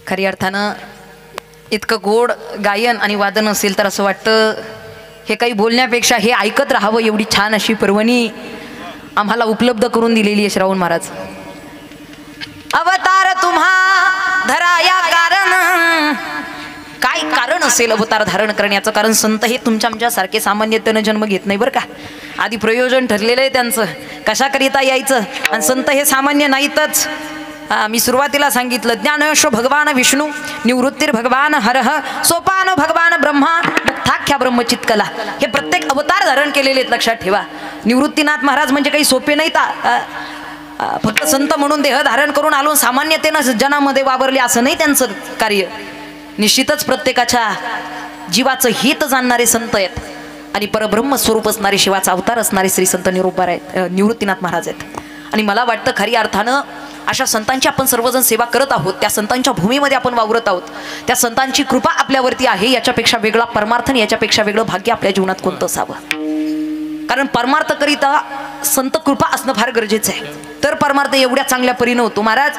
खरी अर्थानं इतकं गोड गायन आणि वादन असेल तर असं वाटतं हे काही बोलण्यापेक्षा हे ऐकत राहावं, एवढी छान अशी पर्वणी आम्हाला उपलब्ध करून दिलेली आहे श्रावण महाराज. अवतार तुम्हा धराया कारण, काय कारण असेल अवतार धारण करण्याचं? कारण संत हे तुमच्या आमच्यासारखे सामान्यतेनं जन्म घेत नाही बरं का. आधी प्रयोजन ठरलेलं आहे त्यांचं कशाकरिता यायचं, आणि संत हे सामान्य नाहीतच. मी सुरुवातीला सांगितलं ज्ञानयश भगवान विष्णू, निवृत्तीर भगवान हरह, सोपान भगवान ब्रह्मा, मुक्ताख्या ब्रह्मचित्कला. हे प्रत्येक अवतार धारण केलेले आहेत, लक्षात ठेवा. निवृत्तीनाथ महाराज म्हणजे काही सोपे नाहीत. फक्त संत म्हणून देह धारण करून आलो सामान्यतेनं जनामध्ये वावरले असं नाही त्यांचं कार्य. निश्चितच प्रत्येकाच्या जीवाचं हित जाणणारे संत आहेत आणि परब्रह्म स्वरूप असणारे शिवाचा अवतार असणारे श्री संत निवृत्तीनाथ महाराज आहेत. आणि मला वाटतं खरी अर्थानं अशा संतांची आपण सर्वजण सेवा करत आहोत, त्या संतांच्या भूमीमध्ये आपण वावरत आहोत, त्या संतांची कृपा आपल्यावरती आहे. याच्यापेक्षा वेगळा परमार्थ आणि याच्यापेक्षा वेगळं भाग्य आपल्या जीवनात कोणतं असावं? कारण परमार्थकरिता संत कृपा असणं फार गरजेचं आहे, तर परमार्थ एवढ्या चांगल्या परीनं होतो. महाराज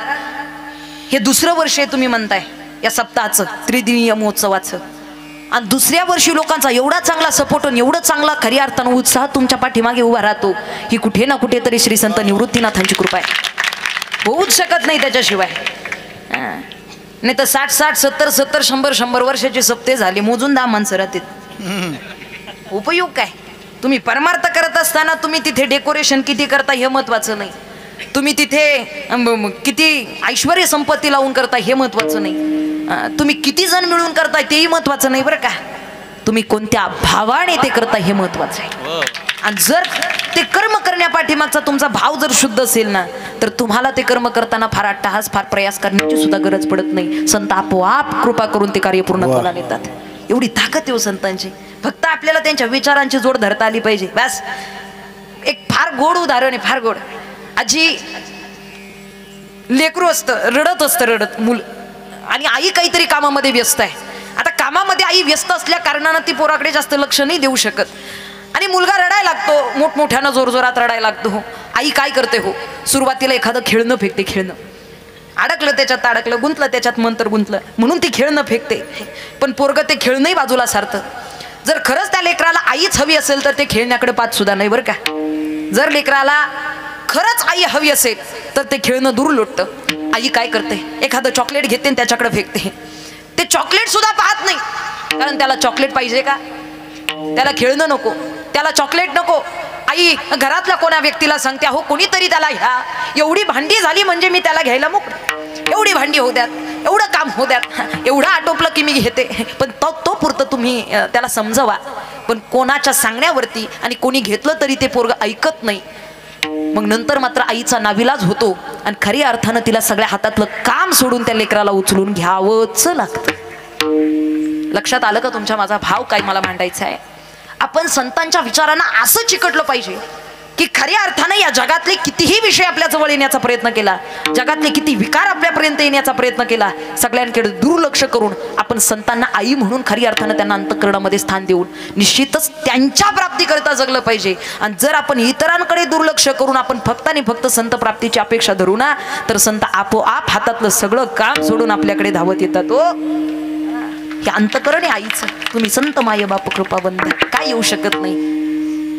हे दुसरं वर्ष आहे तुम्ही म्हणताय या सप्ताहाचं, त्रिदिनीय महोत्सवाचं, आणि दुसऱ्या वर्षी लोकांचा एवढा चांगला सपोर्ट आणि एवढं चांगला खरी अर्थानं उत्साह तुमच्या पाठीमागे उभा राहतो. ही कुठे ना कुठे तरी श्री संत निवृत्तीनाथांची कृपा आहे, होऊच शकत नाही त्याच्याशिवाय. नाही तर 60-60, 70-70, 100-100 वर्षाचे सप्ते झाले, मोजून 10 माणसं राहतील. उपयोग काय? तुम्ही परमार्थ करत असताना तुम्ही तिथे डेकोरेशन किती करता हे महत्वाचं नाही, तुम्ही तिथे किती ऐश्वर्य संपत्ती लावून करता हे महत्वाचं नाही, तुम्ही किती जण मिळून करताय तेही महत्वाचं नाही बरं का. तुम्ही कोणत्या भावाने ते करताय हे महत्वाचं आहे. आणि जर ते कर्म करण्यापाठीमागचा तुमचा भाव जर शुद्ध असेल ना, तर तुम्हाला ते कर्म करताना फार अट्टहास, फार प्रयास करण्याची सुद्धा गरज पडत नाही. संत आपोआप कृपा करून ते कार्य पूर्णत्वाला नेतात. एवढी ताकद आहे संतांची. फक्त आपल्याला त्यांच्या विचारांची जोड धरता आली पाहिजे बस. एक फार गोड उदाहरण आहे, फार गोड. आजी लेकरू असतं, रडत मूल, आणि आई काहीतरी कामामध्ये व्यस्त आहे. आता कामामध्ये आई व्यस्त असल्या कारणानं ती पोराकडे जास्त लक्ष नाही देऊ शकत, आणि मुलगा रडायला लागतो, मोठमोठ्यानं जोरजोरात रडायला लागतो. आई काय करते हो, सुरुवातीला एखादं खेळणं फेकते. खेळणं अडकलं त्याच्यात, अडकलं, गुंतलं त्याच्यात, मंतर गुंतलं म्हणून ती खेळणं फेकते. पण पोरगं ते खेळणंही बाजूला सारतं. जर खरंच त्या लेकराला आईच हवी असेल तर ते खेळण्याकडे पाहत सुद्धा नाही बरं का. जर लेकराला खरंच आई हवी असेल तर ते खेळणं दूर लोटतं. आई काय करते, एखादं चॉकलेट घेते आणि त्याच्याकडे फेकते. ते चॉकलेट सुद्धा पाहत नाही, कारण त्याला चॉकलेट पाहिजे का, त्याला खेळणं नको, त्याला चॉकलेट नको. आई घरातल्या कोणा व्यक्तीला सांगते, हो कोणीतरी त्याला घ्या, एवढी भांडी झाली म्हणजे मी त्याला घ्यायला मोकळं, एवढी भांडी होऊ द्यात, एवढं काम होऊ द्यात, एवढं आटोपलं की मी घेते. पण तो पुरतं तुम्ही त्याला समजवा. पण कोणाच्या सांगण्यावरती आणि कोणी घेतलं तरी ते पोरगं ऐकत नाही. मग नंतर मात्र आईचा नाविलाज होतो आणि खऱ्या अर्थानं तिला सगळ्या हातातलं काम सोडून त्या लेकराला उचलून घ्यावंच लागतं. लक्षात आलं का तुमच्या माझा भाव काय मला मांडायचा आहे? आपण संतांच्या विचारांना असं चिकटलं पाहिजे की खऱ्या अर्थानं या जगातले कितीही विषय आपल्या जवळ येण्याचा प्रयत्न केला, जगातले किती विकार आपल्यापर्यंत येण्याचा प्रयत्न केला, सगळ्यांकडे दुर्लक्ष करून आपण संतांना आई म्हणून खऱ्या अर्थानं त्यांना अंतःकरणामध्ये स्थान देऊन निश्चितच त्यांच्या प्राप्तीकरिता जगलं पाहिजे. आणि जर आपण इतरांकडे दुर्लक्ष करून आपण फक्त आणि फक्त संत प्राप्तीची अपेक्षा धरू ना, तर संत आपोआप हातातलं सगळं काम सोडून आपल्याकडे धावत येतात. हे अंतःकरण आहे आईचं. तुम्ही संत माय बाप कृपा बंद काय येऊ शकत नाही.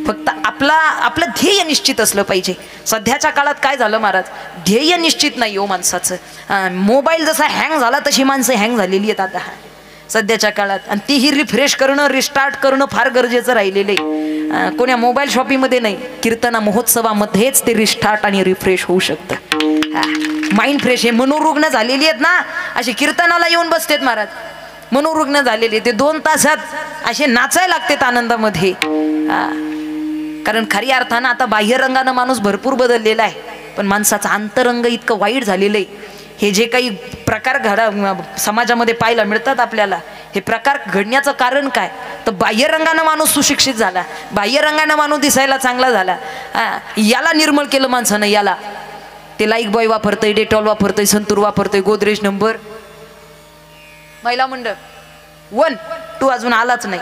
फक्त आपलं ध्येय निश्चित असलं पाहिजे. सध्याच्या काळात काय झालं महाराज, ध्येय निश्चित नाही हो माणसाचं. मोबाईल जसा हँग झाला तशी माणसं हँग झालेली आहेत आता सध्याच्या काळात, आणि तीही रिफ्रेश करणं, रिस्टार्ट करणं फार गरजेचं राहिलेलं आहे. कोण्या मोबाईल शॉपिंगमध्ये नाही, कीर्तना महोत्सवामध्येच ते रिस्टार्ट आणि रिफ्रेश होऊ शकतं. माइंड फ्रेश हे मनोरुग्ण झालेली आहेत ना, असे कीर्तनाला येऊन बसतेत महाराज, मनोरुग्ण झालेले. ते 2 तासात असे नाचायला लागतात आनंदामध्ये. कारण खऱ्या अर्थानं आता बाह्य रंगानं माणूस भरपूर बदललेला आहे, पण माणसाचा अंतरंग इतकं वाईट झालेलं आहे. हे जे काही प्रकार समाजामध्ये पाहायला मिळतात आपल्याला, हे प्रकार घडण्याचं कारण काय, तर बाह्य रंगानं माणूस सुशिक्षित झाला, बाह्य रंगानं माणूस दिसायला चांगला झाला. याला निर्मळ केलं माणसानं, याला ते लाईक बॉय वापरतंय, डेटॉल वापरतंय, संतूर वापरतंय, गोदरेज नंबर, महिला मंडळ 1, 2 अजून आलाच नाही.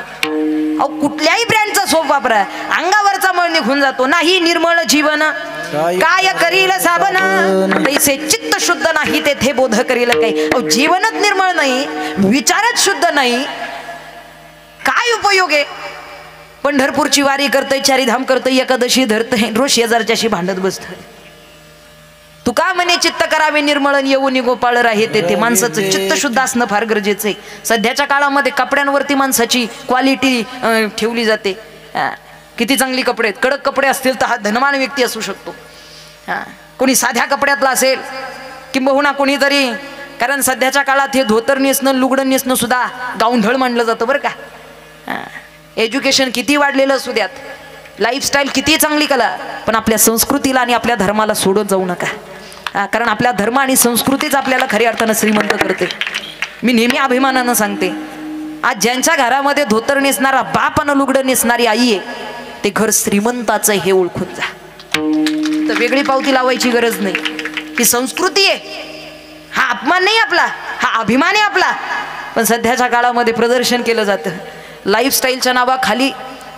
अहो कुठल्याही ब्रँडचा सोप वापरा, अंगावरचा मळ निघून जातो. नाही निर्मळ जीवन काय करील साबना तैसे चित्त शुद्ध नाही तेथे बोध करील काही. जीवनच निर्मळ नाही, विचारच शुद्ध नाही, काय उपयोग आहे? पंढरपूरची वारी करतय, चारीधाम करतय, एकादशी धरतय, रोज शेजारच्याशी भांडत बसतय. तुका म्हणे चित्त करावे निर्मळन येऊन गोपाळ राहे तेथे. माणसाचं चित्त शुद्ध असणं फार गरजेचं आहे. सध्याच्या काळामध्ये कपड्यांवरती माणसाची क्वालिटी ठेवली जाते. किती चांगली कपडे आहेत, कडक कपडे असतील तर हा धनवान व्यक्ती असू शकतो. कोणी साध्या कपड्यातला असेल किंबहुना कोणीतरी, कारण सध्याच्या काळात हे धोतर नेसणं, लुगडं नेसणं सुद्धा गावंढळ मानलं जातं बरं का. एज्युकेशन किती वाढलेलं असू द्यात, लाईफस्टाईल किती चांगली कला, पण आपल्या संस्कृतीला आणि आपल्या धर्माला सोडून जाऊ नका. कारण आपल्या धर्म आणि संस्कृतीच आपल्याला खऱ्या अर्थानं श्रीमंत करते. मी नेहमी अभिमानानं सांगते, आज ज्यांच्या घरामध्ये धोतर नेसणारा बाप आणि लुगडं नेसणारी आई आहे, ते घर श्रीमंताचं हे ओळखून जा. तर वेगळी पावती लावायची गरज नाही. ही संस्कृती आहे, हा अपमान नाही आपला, हा अभिमान आहे आपला. पण सध्याच्या काळामध्ये प्रदर्शन केलं जातं लाईफस्टाईलच्या नावाखाली.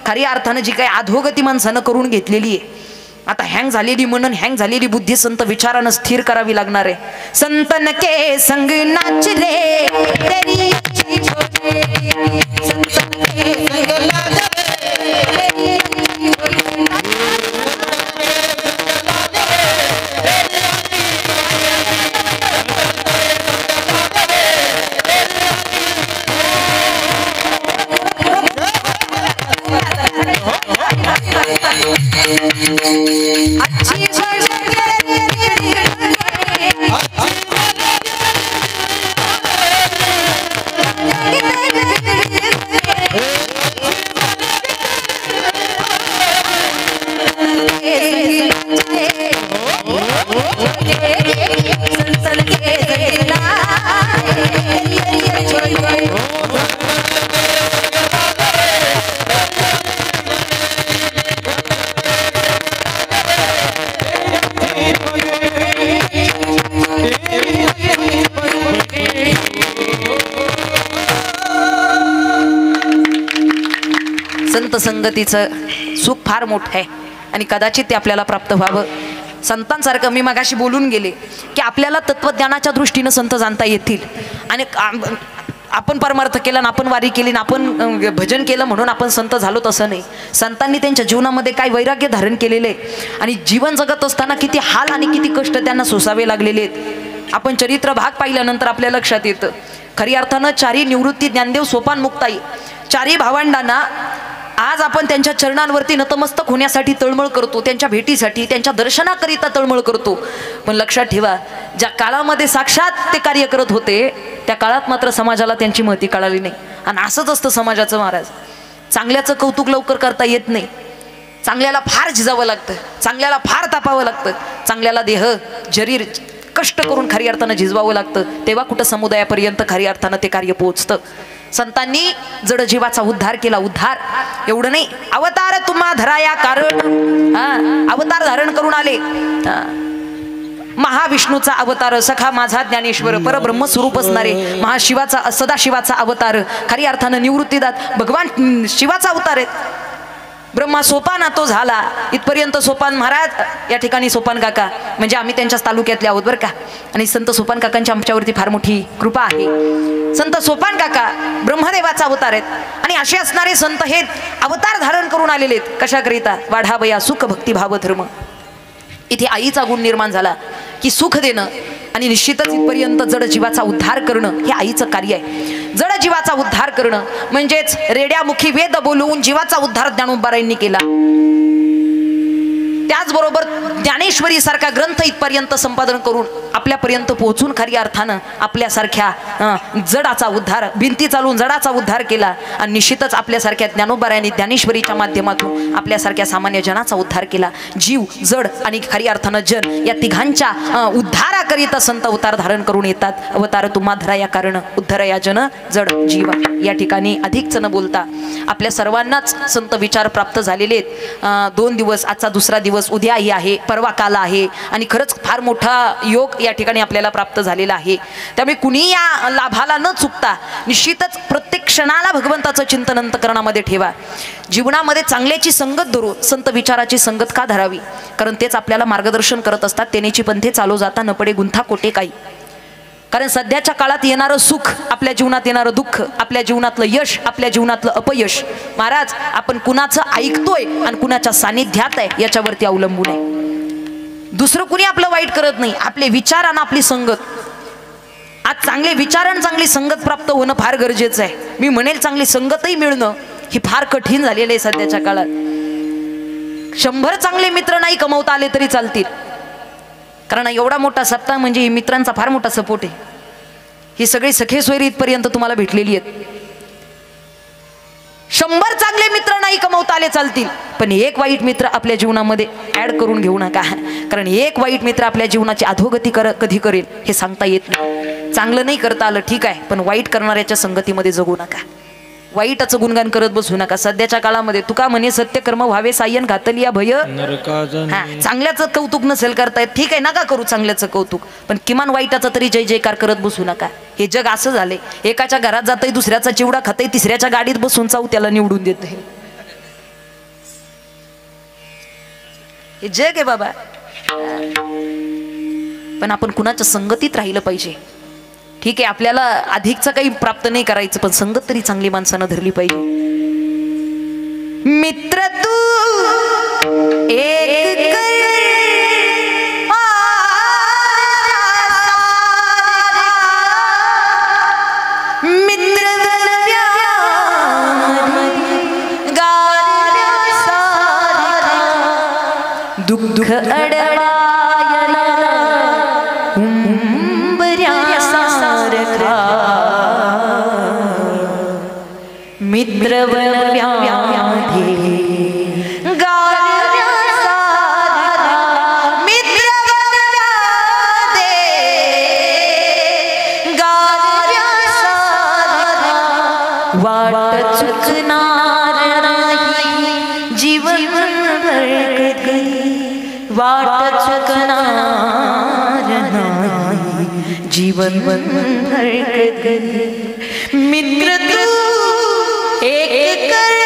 खऱ्या अर्थानं जी काही अधोगती माणसानं करून घेतलेली आहे, आता हँग झालेली मनन, हँग झालेली बुद्धी संत विचारानं स्थिर करावी लागणार आहे. संतन के संग नाच रे तेरी संतन के संग नाच रे संत संगतीचं सुख फार मोठं आहे आणि कदाचित ते आपल्याला प्राप्त व्हावं. संतांसारखं मी मगाशी बोलून गेले की आपल्याला तत्वज्ञानाच्या दृष्टीनं संत जाणता येतील. आणि आपण परमार्थ केला ना, आपण वारी केली ना, आपण भजन केलं म्हणून आपण संत झालो तसं नाही. संतांनी त्यांच्या जीवनामध्ये काय वैराग्य धारण केलेले आहे आणि जीवन जगत असताना किती हाल आणि किती कष्ट त्यांना सोसावे लागलेले आहेत. आपण चरित्र भाग पाहिल्यानंतर आपल्या लक्षात येतं खरी अर्थानं चारी निवृत्ती ज्ञानदेव सोपान मुक्ताई चारी भावंडांना आज आपण त्यांच्या चरणांवरती नतमस्तक होण्यासाठी तळमळ करतो, त्यांच्या भेटीसाठी, त्यांच्या दर्शनाकरिता तळमळ करतो. पण लक्षात ठेवा, ज्या काळामध्ये साक्षात ते कार्य करत होते त्या काळात मात्र समाजाला त्यांची महती कळाली नाही. आणि असंच असतं समाजाचं महाराज. चांगल्याचं कौतुक लवकर करता येत नाही. चांगल्याला फार झिजावं लागतं, चांगल्याला फार तापावं लागतं, चांगल्याला देह शरीर कष्ट करून खरी अर्थानं झिजवावं लागतं. तेव्हा कुठं समुदायापर्यंत खरी अर्थानं ते कार्य पोहोचतं. संतांनी जड जीवाचा उद्धार केला. उद्धार एवढं नाही, अवतार तुम्हा धराया कारण अवतार धारण करून आले. महाविष्णूचा अवतार, सखा माझा ज्ञानेश्वर, परब्रह्म स्वरूप असणारे महाशिवाचा सदाशिवाचा अवतार, खरी अर्थानं निवृत्तीदात भगवान शिवाचा अवतार आहेत. ब्रह्मा सोपाना तो झाला इथपर्यंत. सोपान महाराज या ठिकाणी सोपान काका म्हणजे आम्ही त्यांच्याच तालुक्यातले आहोत बरं का. आणि संत सोपान काकांची आमच्यावरती फार मोठी कृपा आहे. संत सोपान काका ब्रह्मदेवाचा अवतार आहेत आणि असे असणारे संत हे अवतार धारण करून आलेले आहेत. कशाकरिता? वाढावया सुख भक्ती भाव धर्म. इथे आईचा गुण निर्माण झाला की सुख देणं आणि निश्चितच इथपर्यंत जड जीवाचा उद्धार करणं हे आईचं कार्य आहे. जड जीवाचा उद्धार करणं म्हणजेच रेड्यामुखी वेद बोलवून जीवाचा उद्धार ज्ञानोबारायांनी केला. त्याचबरोबर ज्ञानेश्वरी सारखा ग्रंथ इथपर्यंत संपादन करून आपल्यापर्यंत पोहोचून खरी अर्थानं आपल्यासारख्या जडाचा उद्धार, भिंती चालून जडाचा उद्धार केला. आणि निश्चितच आपल्यासारख्या ज्ञानोबारायांनी ज्ञानेश्वरीच्या माध्यमातून आपल्यासारख्या सामान्य जनाचा उद्धार केला. जीव, जड आणि खरी अर्थानं जन या तिघांच्या उद्धाराकरिता संत अवतार धारण करून येतात. अवतार तुम्हा धरा या कारण उद्धर या जन जड जीव. या ठिकाणी अधिकच न बोलता आपल्या सर्वांनाच संत विचार प्राप्त झालेले आहेत. 2 दिवस, आजचा दुसरा दिवस दिवस उद्याही आहे, परवा काल आहे आणि खरंच फार मोठा योग या ठिकाणी आपल्याला प्राप्त झालेला आहे. त्यामुळे कुणी या लाभाला न चुकता निश्चितच प्रत्येक क्षणाला भगवंताचं चिंतन अंतःकरणामध्ये ठेवा. जीवनामध्ये चांगल्याची संगत धरू, संत विचाराची संगत का धरावी? कारण तेच आपल्याला मार्गदर्शन करत असतात. तेनेची पंथे चालू जाता न पडे गुंथा कोटे काही. कारण सध्याच्या काळात येणारं सुख, आपल्या जीवनात येणारं दुःख, आपल्या जीवनातलं यश, आपल्या जीवनातलं अपयश, महाराज आपण कुणाचं ऐकतोय आणि कुणाच्या सानिध्यात आहे याच्यावरती अवलंबून आहे. दुसरं कुणी आपलं वाईट करत नाही, आपले विचार आणि आपली संगत. आज चांगले विचार आणि चांगली संगत प्राप्त होणं फार गरजेचं आहे. मी म्हणेल चांगली संगतही मिळणं ही फार कठीण झालेलं आहे सध्याच्या काळात. 100 चांगले मित्र नाही कमवता आले तरी चालतील, कारण एवढा मोठा सप्ताह म्हणजे मित्रांचा फार मोठा सपोर्ट आहे. ही सगळी सखे सोयरी इथपर्यंत तुम्हाला भेटलेली आहेत. 100 चांगले मित्र नाही कमवता आले चालतील, पण एक वाईट मित्र आपल्या जीवनामध्ये ऍड करून घेऊ नका. कारण एक वाईट मित्र आपल्या जीवनाची अधोगती कधी करेल हे सांगता येत नाही. चांगलं नाही करता आलं ठीक आहे, पण वाईट करणाऱ्याच्या संगतीमध्ये जगू नका. वाईटाचं गुणगान करत बसू नका. सध्याच्या काळामध्ये तुका म्हणे सत्य कर्म व्हावे सायन घातली या भय. चांगल्याचं कौतुक नसेल करतायत ठीक आहे, नका करू चांगल्याचं कौतुक, पण किमान वाईटाचं तरी जय जयकार करत बसू नका. हे जग असं झालंय, एकाच्या घरात जातंय, दुसऱ्याचा चिवडा खातंय, तिसऱ्याच्या गाडीत बसून त्याला निवडून देतंय. हे जग आहे बाबा. पण आपण कुणाच्या संगतीत राहिलं पाहिजे. ठीक आहे, आपल्याला अधिकचं काही प्राप्त नाही करायचं, पण संगत तरी चांगली माणसानं धरली पाहिजे. मित्र तू एक मित्र दुःख अडवा मित्र व्याधे वाट चुकणार नाही जीवन वाट चुकणार नाही जीवन मित्र तू एक कर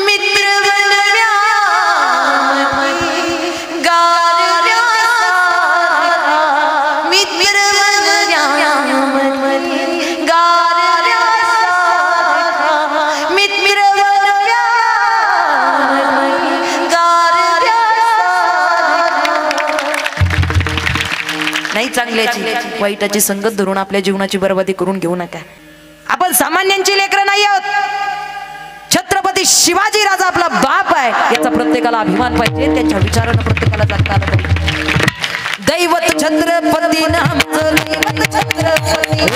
मित्र चांगल्याची वाईटाची संगत धरून आपल्या जीवनाची बर्बादी करून घेऊ नका. आपण सामान्यांची लेकरं नाही आहोत. छत्रपती शिवाजी राजा आपला बाप आहे याचा प्रत्येकाला अभिमान पाहिजे. त्यांच्या विचारानं प्रत्येकाला जगता आलं पाहिजे. दैवत छत्रपती नामचं दैवत छत्रपती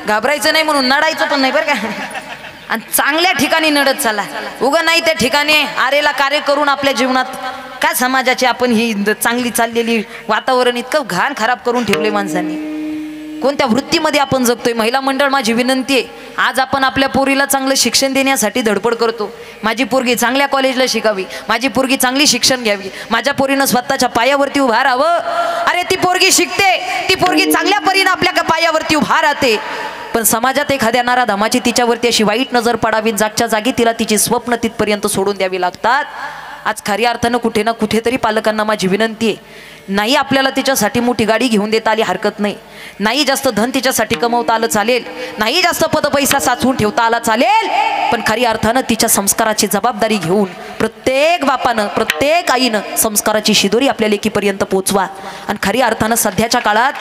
घाबरायचं नाही म्हणून नडायचं पण नाही बरं का. आणि चांगल्या ठिकाणी नडत चाला. उगा नाही त्या ठिकाणी आरेला कार्य करून आपल्या जीवनात काय समाजाची आपण ही चांगली चाललेली वातावरण इतकं घाण खराब करून ठेवले माणसांनी. कोणत्या वृत्तीमध्ये आपण जगतोय? महिला मंडळ माझी विनंती आहे, आज आपण आपल्या पोरीला चांगलं शिक्षण देण्यासाठी धडपड करतो. माझी पोरगी चांगल्या कॉलेजला शिकावी, माझी पोरगी चांगली शिक्षण घ्यावी, माझ्या पोरीनं स्वतःच्या पायावरती उभा राहावं. अरे ती पोरगी शिकते, ती पोरगी चांगल्या परीनं आपल्या पायावरती उभा राहते, पण समाजात एखाद्या नाराधामाची तिच्यावरती अशी वाईट नजर पडावी, जागच्या जागी तिला तिची स्वप्न तिथपर्यंत सोडून द्यावी लागतात. आज खऱ्या अर्थानं कुठे ना कुठेतरी पालकांना माझी विनंती आहे, नाही आपल्याला तिच्यासाठी मोठी गाडी घेऊन देता आली हरकत नाही, नाही जास्त धन तिच्यासाठी कमवता आलं चालेल, नाही जास्त पदपैसा साचवून ठेवता आला चालेल, पण खऱ्या अर्थानं तिच्या संस्काराची जबाबदारी घेऊन प्रत्येक बापानं प्रत्येक आईनं संस्काराची शिदोरी आपल्या लेकीपर्यंत पोचवा. आणि खऱ्या अर्थानं सध्याच्या काळात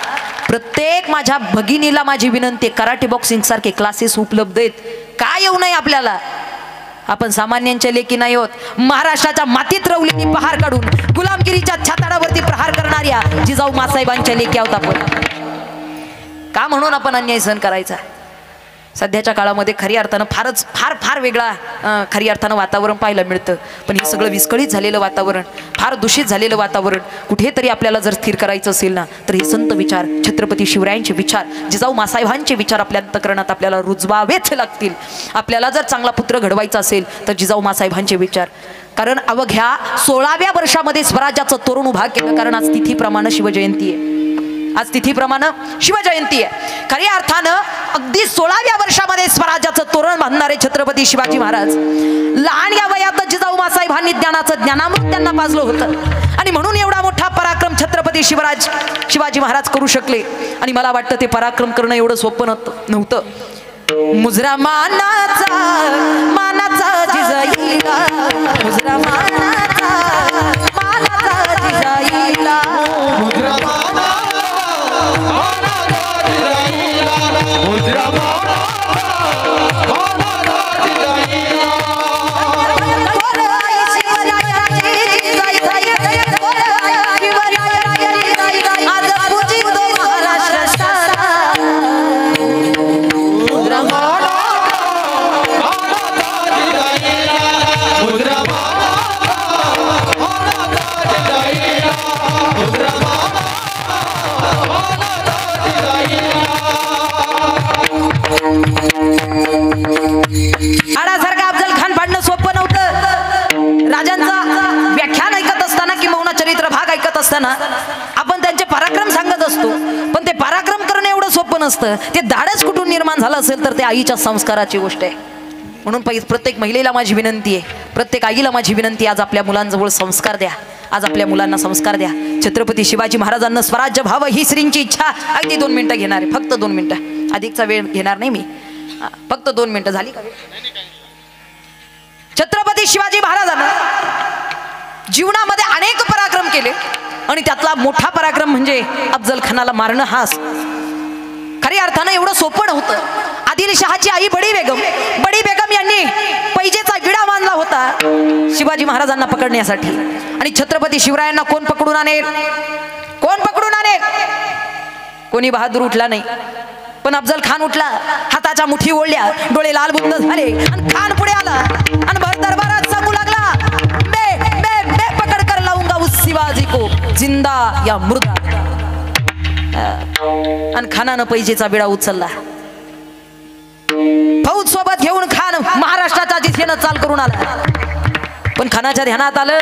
प्रत्येक माझ्या भगिनीला माझी विनंती आहे, कराटे बॉक्सिंग सारखे क्लासेस उपलब्ध आहेत, काय येऊ नये आपल्याला. आपण सामान्यांच्या लेकी नाही होत, महाराष्ट्राच्या मातीत रवलेली पहार काढून गुलामगिरीच्या छाताडावरती प्रहार करणाऱ्या जिजाऊ मासाहेबांच्या लेकी आहोत आपण. का म्हणून आपण अन्याय सहन करायचा. सध्याच्या काळामध्ये खऱ्या अर्थानं फार फार वेगळा खऱ्या अर्थानं वातावरण पाहायला मिळतं. पण हे सगळं विस्कळीत झालेलं वातावरण, फार दूषित झालेलं वातावरण कुठेतरी आपल्याला जर स्थिर करायचं असेल ना, तर हे संत विचार, छत्रपती शिवरायांचे विचार, जिजाऊ मासाहेबांचे विचार आपल्या अंतःकरणात आपल्याला रुजवावेच लागतील. आपल्याला जर चांगला पुत्र घडवायचा असेल तर जिजाऊ मासाहेबांचे विचार. कारण अवघ्या 16व्या वर्षामध्ये स्वराज्याचं तोरण उभा केलं. कारण आज तिथीप्रमाणे शिवजयंती आहे, आज तिथीप्रमाणे शिवजयंती आहे. खऱ्या अर्थानं अगदी 16व्या वर्षामध्ये स्वराज्याचं तोरण बांधणारे छत्रपती शिवाजी महाराज लहान या वयात जिजाऊ मासाहेबांनी ज्ञानामृत त्यांना पाजलं होतं. आणि म्हणून एवढा मोठा पराक्रम छत्रपती शिवाजी महाराज करू शकले. आणि मला वाटतं ते पराक्रम करणं एवढं सोपं नव्हतं. मुजरा मानाचा जिजाईला, मुजरा मानाचा जिजाईला, आडासारखा अफजल खान पाडणं सोपं नव्हतं. राजांचा व्याख्यान ऐकत असताना किंवा चरित्र भाग ऐकत असताना आपण त्यांचे पराक्रम सांगत असतो, पण ते पराक्रम करणं एवढं सोपं नसतं. ते धाडस कुठून निर्माण झालं असेल तर ते आईच्या संस्काराची गोष्ट आहे. म्हणून प्रत्येक महिलेला माझी विनंती आहे, प्रत्येक आईला माझी विनंती आहे, आज आपल्या मुलांजवळ संस्कार द्या, आज आपल्या मुलांना संस्कार द्या. छत्रपती शिवाजी महाराजांना स्वराज्य व्हावं ही श्रींची इच्छा. अगदी 2 मिनिटं घेणार आहे, फक्त 2 मिनिटं, अधिकचा वेळ घेणार नाही मी, फक्त 2 मिनिटं. झाली का? छत्रपती शिवाजी महाराजांना जीवनामध्ये अनेक पराक्रम केले आणि त्यातला मोठा पराक्रम म्हणजे अफजल खानाला मारणं. हा खऱ्या अर्थानं एवढं सोपं नव्हतं. आदिलशहाची आई बडी बेगम यांनी पैजेचा विडा बांधला होता शिवाजी महाराजांना पकडण्यासाठी. आणि छत्रपती शिवरायांना कोण पकडून आणेल? कोणी बहादूर उठला नाही, पण अफजल खान उठला, हाताच्या मुठी ओढल्या, डोळे लाल बुंद झाले आणि खान पुढे आला आणि भर दरबारात सांगू लागला, मैं पकड कर लाऊंगा उस शिवाजी को जिंदा या मुर्दा. आणि खानानं पैजेचा विडा उचलला. फौज सोबत घेऊन खान महाराष्ट्राच्या दिशेनं चाल करून आला. पण खानाच्या ध्यानात आलं,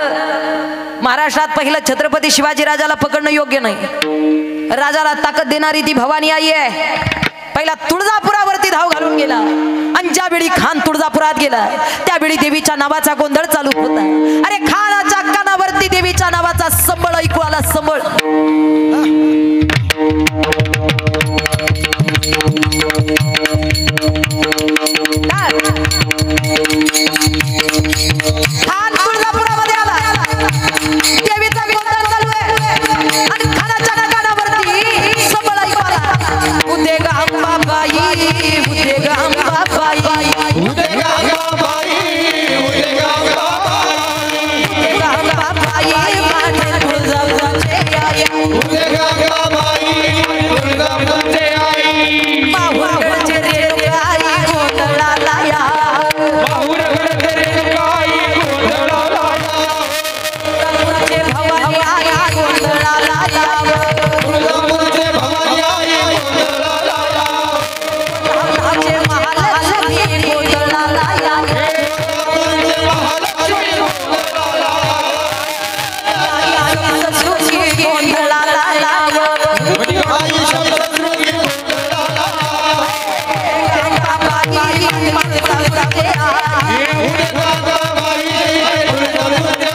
महाराष्ट्रात पहिलं छत्रपती शिवाजी राजाला पकडणं योग्य नाही. राजाला ताकद देणारी ती भवानी आई आहे. पहिला तुळजापुरावरती धाव घालून गेला आणि ज्यावेळी खान तुळजापुरात गेला त्यावेळी देवीच्या नावाचा गोंधळ चालू होता. अरे खानाच्या कानावरती देवीच्या नावाचा संबळ ऐकू आला. संबळ खान तुळजापुरामध्ये आला, देवीचा गोंधळ चालू आहे आणि खानाच्या कानावरती संबळ ऐकू आला. उदेगा अंबाबाई, उदेगा अंबाबाई, उदेगा अंबाबाई, उदेगा अंबाबाई, उदेगा अंबाबाई, माझे तुळजापुराचे आई, उदेगा अंबाबाई, तुळजापुराचे आई, माहुरगडचे रेणुकाई गोंधळाला या, माहुरगडचे रेणुकाई गोंधळाला या, तुळजापूरचे भवानी आई गोंधळाला या, तुळजापूरचे भवानी आई गोंधळाला या, तुळजापूरचे महालक्ष्मी गोंधळाला या, तुळजापूरचे महालक्ष्मी गोंधळाला या, आई ससुरी गोंधळाला या, आई ससुरी गोंधळाला या, बाबाई तुळजापूरचे आई, तुळजापूरचे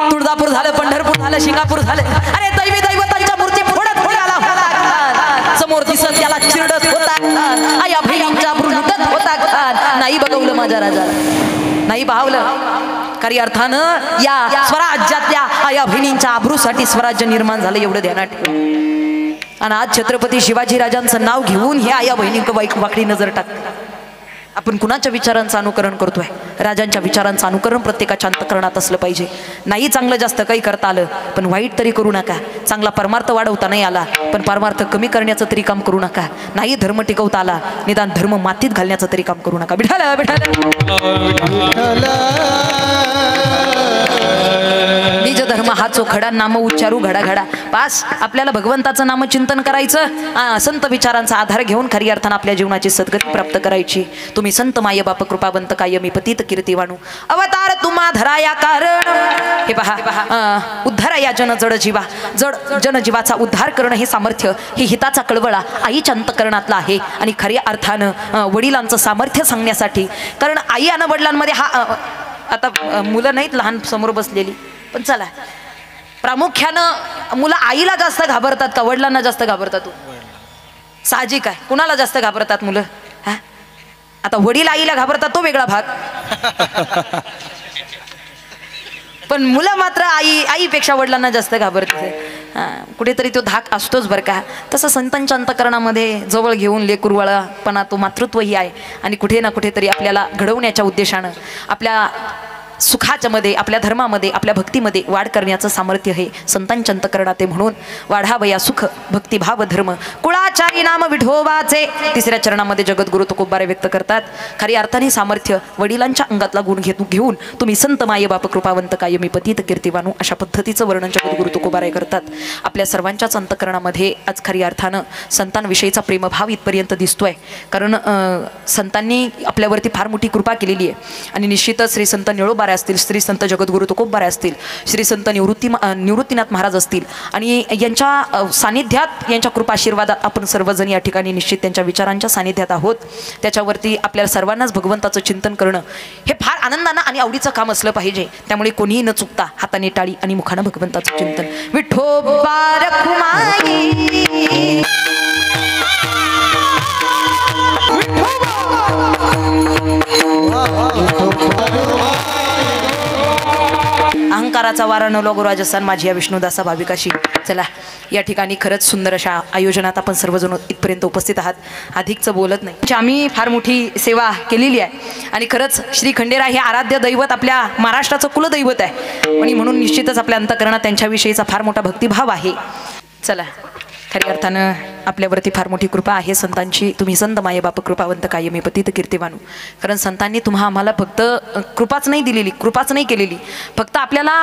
तुळजापूर झालं, पंढरपूर झालं, शिंगापूर झालं. अरे दैवी दैवतांच्या मूर्ती फोडत फोडायला होता. समोर दिसत त्याला चिरडत होता. आया बहिणींच्या भ्रुलुटत होता. नाही बघवलं माझ्या राजाला, नाही पाहवलं. खरी अर्थानं या स्वराज्यातल्या आया बहिणींच्या आबरूसाठी स्वराज्य निर्माण झालं, एवढं ध्यानात ठेवा. आणि आज छत्रपती शिवाजी राजांचं नाव घेऊन हे आया बहिणींक वाकडी नजर टाकतात. आपण कुणाच्या विचारांचं अनुकरण करतोय? राजांच्या विचारांचं अनुकरण प्रत्येकाच्या अंतःकरणात असलं पाहिजे. नाही चांगलं जास्त काही करता आलं पण वाईट तरी करू नका. चांगला परमार्थ वाढवता नाही आला पण परमार्थ कमी करण्याचं तरी काम करू नका. नाही धर्म टिकवता आला निदान धर्म मातीत घालण्याचं तरी काम करू नका. विठ्ठल विठ्ठल. निज धर्म हा चोखडा, नाम उच्चारू घडा घडा. पास आपल्याला भगवंताचं नामचिंतन करायचं, संत विचारांचा आधार घेऊन खरी अर्थानं आपल्या जीवनाची सद्गती प्राप्त करायची. तुम्ही संत माय बाप कृपावंत कायमी पतित कीर्तिवाणू अवतार तुम्हा धराया कारण. हे पहा, उद्धार या जड जीवा, जड जनजीवाचा उद्धार करणं हे सामर्थ्य, ही हिताचा कळवळा आईच्या अंतःकरणातला आहे. आणि खऱ्या अर्थानं वडिलांचं सामर्थ्य सांगण्यासाठी, कारण आई आणि वडिलांमध्ये हा आता मुलं नाहीत लहान समोर बसलेली, पण चला प्रामुख्यानं मुलं आईला जास्त घाबरतात का वडिलांना जास्त घाबरतात? साहजिक आहे. कुणाला जास्त घाबरतात मुलं? हा, आता वडील आईला घाबरतात तो वेगळा भाग, पण मुलं मात्र आईपेक्षा वडिलांना जास्त घाबरते. कुठेतरी तो धाक असतोच बरं का. तसं संतांच्या अंतःकरणामध्ये जवळ घेऊन लेकुरवाळापणा तो मातृत्वही आहे. आणि कुठे ना कुठेतरी आपल्याला घडवण्याच्या उद्देशानं आपल्या सुखाच्या मध्ये, आपल्या धर्मामध्ये, आपल्या भक्तीमध्ये वाढ करण्याचं सामर्थ्य हे संतांच्या अंतःकरणात आहे. म्हणून वाढावया सुख भक्तिभाव धर्म कुळाचारी नाम विठोबाचे. तिसऱ्या चरणामध्ये जगद्गुरु तुकोबारे व्यक्त करतात. खरी अर्थाने सामर्थ्य वडिलांच्या अंगातला गुण घेऊन तुम्ही संत माय बाप कृपावंत कायमी पतित कीर्तिवानू अशा पद्धतीचं वर्णन जगद्गुरु तुकोबारे करतात. आपल्या सर्वांच्याच अंतःकरणामध्ये आज खरी अर्थानं संतांविषयीचा प्रेमभाव इथपर्यंत दिसतोय. कारण संतांनी आपल्यावरती फार मोठी कृपा केलेली आहे. आणि निश्चितच श्री संत निळोबारे असतील, श्री संत जगद्गुरु तुकोबारे असतील, श्री संत निवृत्तीनाथ महाराज असतील, आणि यांच्या सानिध्यात, यांच्या कृपा आशीर्वादात आपण सर्वजण या ठिकाणी निश्चित त्यांच्या विचारांच्या सानिध्यात आहोत. त्याच्यावरती आपल्याला सर्वांनाच भगवंताचं चिंतन करणं हे फार आनंदानं आणि आवडीचं काम असलं पाहिजे. त्यामुळे कोणीही न चुकता हाताने टाळी आणि मुखानं भगवंताचं चिंतन. विठोबा रखुमाई अहंकाराचा वारा न लागो राजस्थान माझी या विष्णुदासा भाविकाशी. चला या ठिकाणी खरंच सुंदर अशा आयोजनात आपण सर्वजण इथपर्यंत उपस्थित आहात. अधिकचं बोलत नाही. आम्ही फार मोठी सेवा केलेली आहे आणि खरंच श्री खंडेराय हे आराध्य दैवत आपल्या महाराष्ट्राचं कुलदैवत आहे. आणि म्हणून निश्चितच आपल्या अंतःकरणात त्यांच्याविषयीचा फार मोठा भक्तिभाव आहे. चला खऱ्या अर्थानं आपल्यावरती फार मोठी कृपा आहे संतांची. तुम्ही संत माये बाप कृपावंत कायमी पतित कीर्तिवानू. कारण संतांनी आम्हाला फक्त कृपाच नाही दिलेली, कृपाच नाही केलेली, फक्त आपल्याला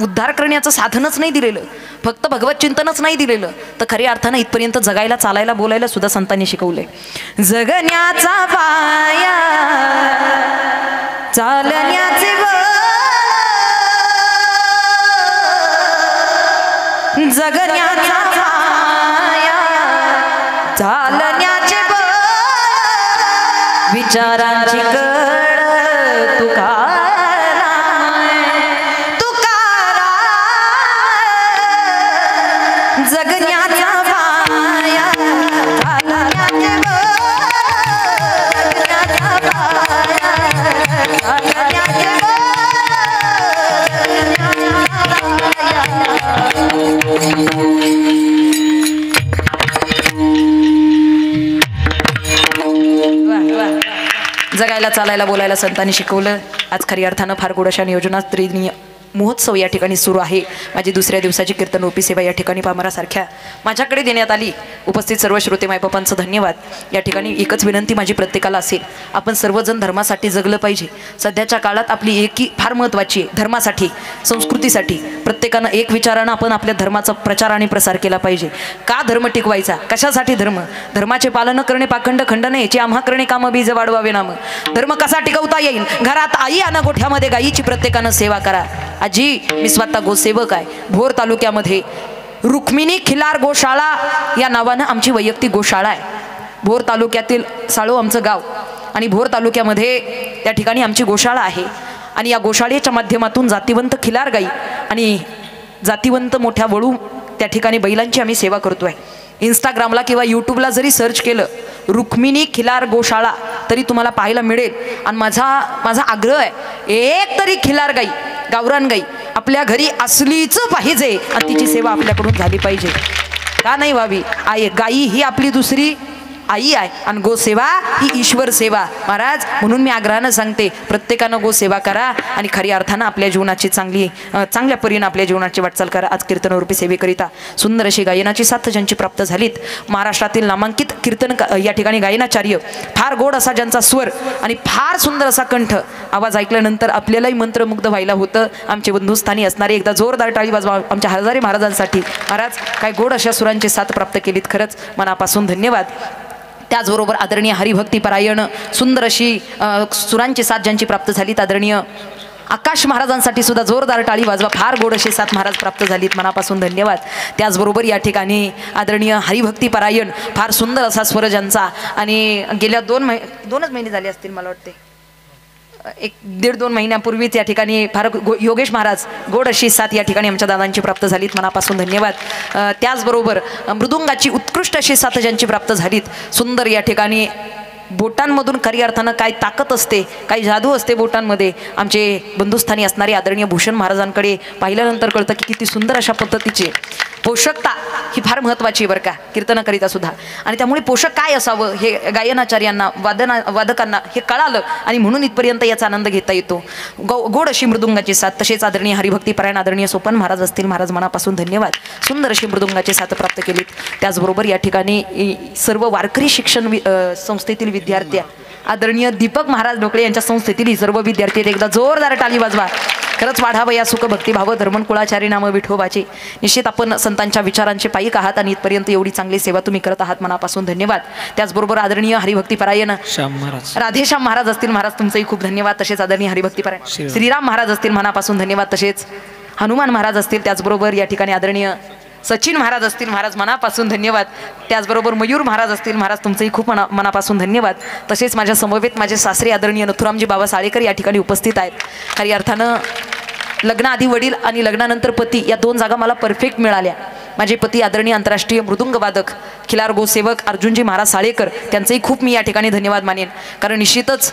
उद्धार करण्याचं साधनच नाही दिलेलं, फक्त भगवत चिंतनच नाही दिलेलं, तर खऱ्या अर्थानं इथपर्यंत जगायला, चालायला, बोलायला सुद्धा संतांनी शिकवलंय. जगण्याचा पाया चालण्याचे जगण्याचा पाया चालण्याचे विचारांची कळ तुकारा जगण्याचा पाया चालण्याचे जगण्याचा पाया चालण्याचे जगायला, चालायला, बोलायला संतांनी शिकवलं. आज खरी अर्थानं फार गोड अशा नियोजनात महोत्सव या ठिकाणी सुरू आहे. माझी दुसऱ्या दिवसाची कीर्तनरूपी सेवा या ठिकाणी पामरासारख्या माझ्याकडे देण्यात आली. उपस्थित सर्व श्रोते मायबापांचं धन्यवाद. या ठिकाणी एकच विनंती माझी प्रत्येकाला असेल, आपण सर्वजण धर्मासाठी जगलं पाहिजे. सध्याच्या काळात आपली एकी फार महत्त्वाची आहे. धर्मासाठी, संस्कृतीसाठी प्रत्येकानं एक विचारानं आपण आपल्या धर्माचा प्रचार आणि प्रसार केला पाहिजे. का धर्म टिकवायचा, कशासाठी धर्म, धर्माचे पालन करणे पाखंड खंडन याचे आम्हा करणे काम बीज वाढवावे नाम. धर्म कसा टिकवता येईल, घरात आई आणि गोठ्यामध्ये गायीची प्रत्येकानं सेवा करा. आजी, मी स्वतः गोसेवक आहे. भोर तालुक्यामध्ये रुक्मिणी खिलार गोशाळा या नावानं आमची वैयक्तिक गोशाळा आहे. भोर तालुक्यातील साळो आमचं गाव आणि भोर तालुक्यामध्ये त्या ठिकाणी आमची गोशाळा आहे. आणि या गोशाळेच्या माध्यमातून जातिवंत खिलार गाई आणि जातिवंत मोठ्या वळू त्या ठिकाणी बैलांची आम्ही सेवा करतोय. इंस्टाग्रामला किंवा यूट्यूबला जरी सर्च केलं रुक्मिणी खिलार गोशाळा तरी तुम्हाला पाहायला मिळेल. आणि माझा आग्रह आहे, एक तरी खिलार गाई, गावरान गाई आपल्या घरी असलीच पाहिजे आणि तिची सेवा आपल्याकडून झाली पाहिजे. का नाही व्हावी? गाई ही आपली दुसरी आई आहे आणि गोसेवा ही ईश्वर सेवा. महाराज, म्हणून मी आग्रहानं सांगते, प्रत्येकानं गोसेवा करा आणि खऱ्या अर्थानं आपल्या जीवनाची चांगल्या परीनं आपल्या जीवनाची वाटचाल करा. आज कीर्तनरूपी सेवेकरिता सुंदर अशी गायनाची साथ ज्यांची प्राप्त झालीत, महाराष्ट्रातील नामांकित कीर्तन या ठिकाणी गायनाचार्य, फार गोड असा ज्यांचा स्वर आणि फार सुंदर असा कंठ, आवाज ऐकल्यानंतर आपल्यालाही मंत्रमुग्ध व्हायला होतं. आमचे बंधुस्थानी असणारे एकदा जोरदार टाळी वाजवा आमच्या हजारे महाराजांसाठी. महाराज, काय गोड अशा सुरांची साथ प्राप्त केलीत, खरंच मनापासून धन्यवाद. त्याचबरोबर आदरणीय हरिभक्तीपरायण सुंदर अशी सुरांची साथ ज्यांची प्राप्त झालीत, आदरणीय आकाश महाराजांसाठी सुद्धा जोरदार टाळी वाजवा. फार गोड अशी साथ महाराज प्राप्त झालीत, मनापासून धन्यवाद. त्याचबरोबर या ठिकाणी आदरणीय हरिभक्तीपरायण फार सुंदर असा स्वर ज्यांचा आणि गेल्या दोनच महिने झाले असतील मला वाटते, 1-1.5-2 महिन्यापूर्वीच या ठिकाणी फार योगेश महाराज गोड अशी साथ या ठिकाणी आमच्या दादांची प्राप्त झालीत, मनापासून धन्यवाद. त्याचबरोबर मृदुंगाची उत्कृष्ट अशी साथ ज्यांची प्राप्त झालीत, सुंदर या ठिकाणी बोटांमधून खऱ्या अर्थानं काय ताकद असते, काही जादू असते बोटांमध्ये. आमचे बंधुस्थानी असणारे आदरणीय भूषण महाराजांकडे पाहिल्यानंतर कळतं की किती सुंदर अशा पद्धतीचे पोषकता ही फार महत्त्वाची बरं का कीर्तनाकरिता सुद्धा. आणि त्यामुळे पोषक काय असावं हे गायनाचार्यांना वादकांना हे कळालं आणि म्हणून इथपर्यंत याचा आनंद घेता येतो. गोड अशी मृदुंगाची साथ. तसेच आदरणीय हरिभक्तीपरायण आदरणीय सोपन महाराज असतील, महाराज मनापासून धन्यवाद. सुंदर अशी मृदुंगाची साथ प्राप्त केलीत. त्याचबरोबर या ठिकाणी सर्व वारकरी शिक्षण संस्थेतील विद्यार्थी आदरणीय दीपक महाराज ढोकळे यांच्या संस्थेतील सर्व विद्यार्थी एकदा जोरदार टाळी वाजवा. खरंच वाढावं या सुख भक्तिभाव धर्मन कुळाचारी नाम विठोबाचे. निश्चित आपण संतांच्या विचारांचे पायीक आहात आणि इथपर्यंत एवढी चांगली सेवा तुम्ही करत आहात, मनापासून धन्यवाद. त्याचबरोबर आदरणीय हरिभक्तीपरायण राधेश्याम महाराज असतील, महाराज तुमचंही खूप धन्यवाद. तसेच आदरणीय हरिभक्तीपरायण श्रीराम महाराज असतील, मनापासून धन्यवाद. तसेच हनुमान महाराज असतील, त्याचबरोबर या ठिकाणी आदरणीय सचिन महाराज असतील, महाराज मनापासून धन्यवाद. त्याचबरोबर मयूर महाराज असतील, महाराज तुमचंही खूप मनापासून धन्यवाद. तसेच माझ्या समवेत माझे सासरे आदरणीय नथुरामजी बाबा साळेकर या ठिकाणी उपस्थित आहेत. खऱ्या अर्थानं लग्नाआधी वडील आणि लग्नानंतर पती या 2 जागा मला परफेक्ट मिळाल्या. माझे पती आदरणीय आंतरराष्ट्रीय मृदुंगवादक खिलार गोसेवक अर्जुनजी महाराज साळेकर, त्यांचंही खूप मी या ठिकाणी धन्यवाद मानेन, कारण निश्चितच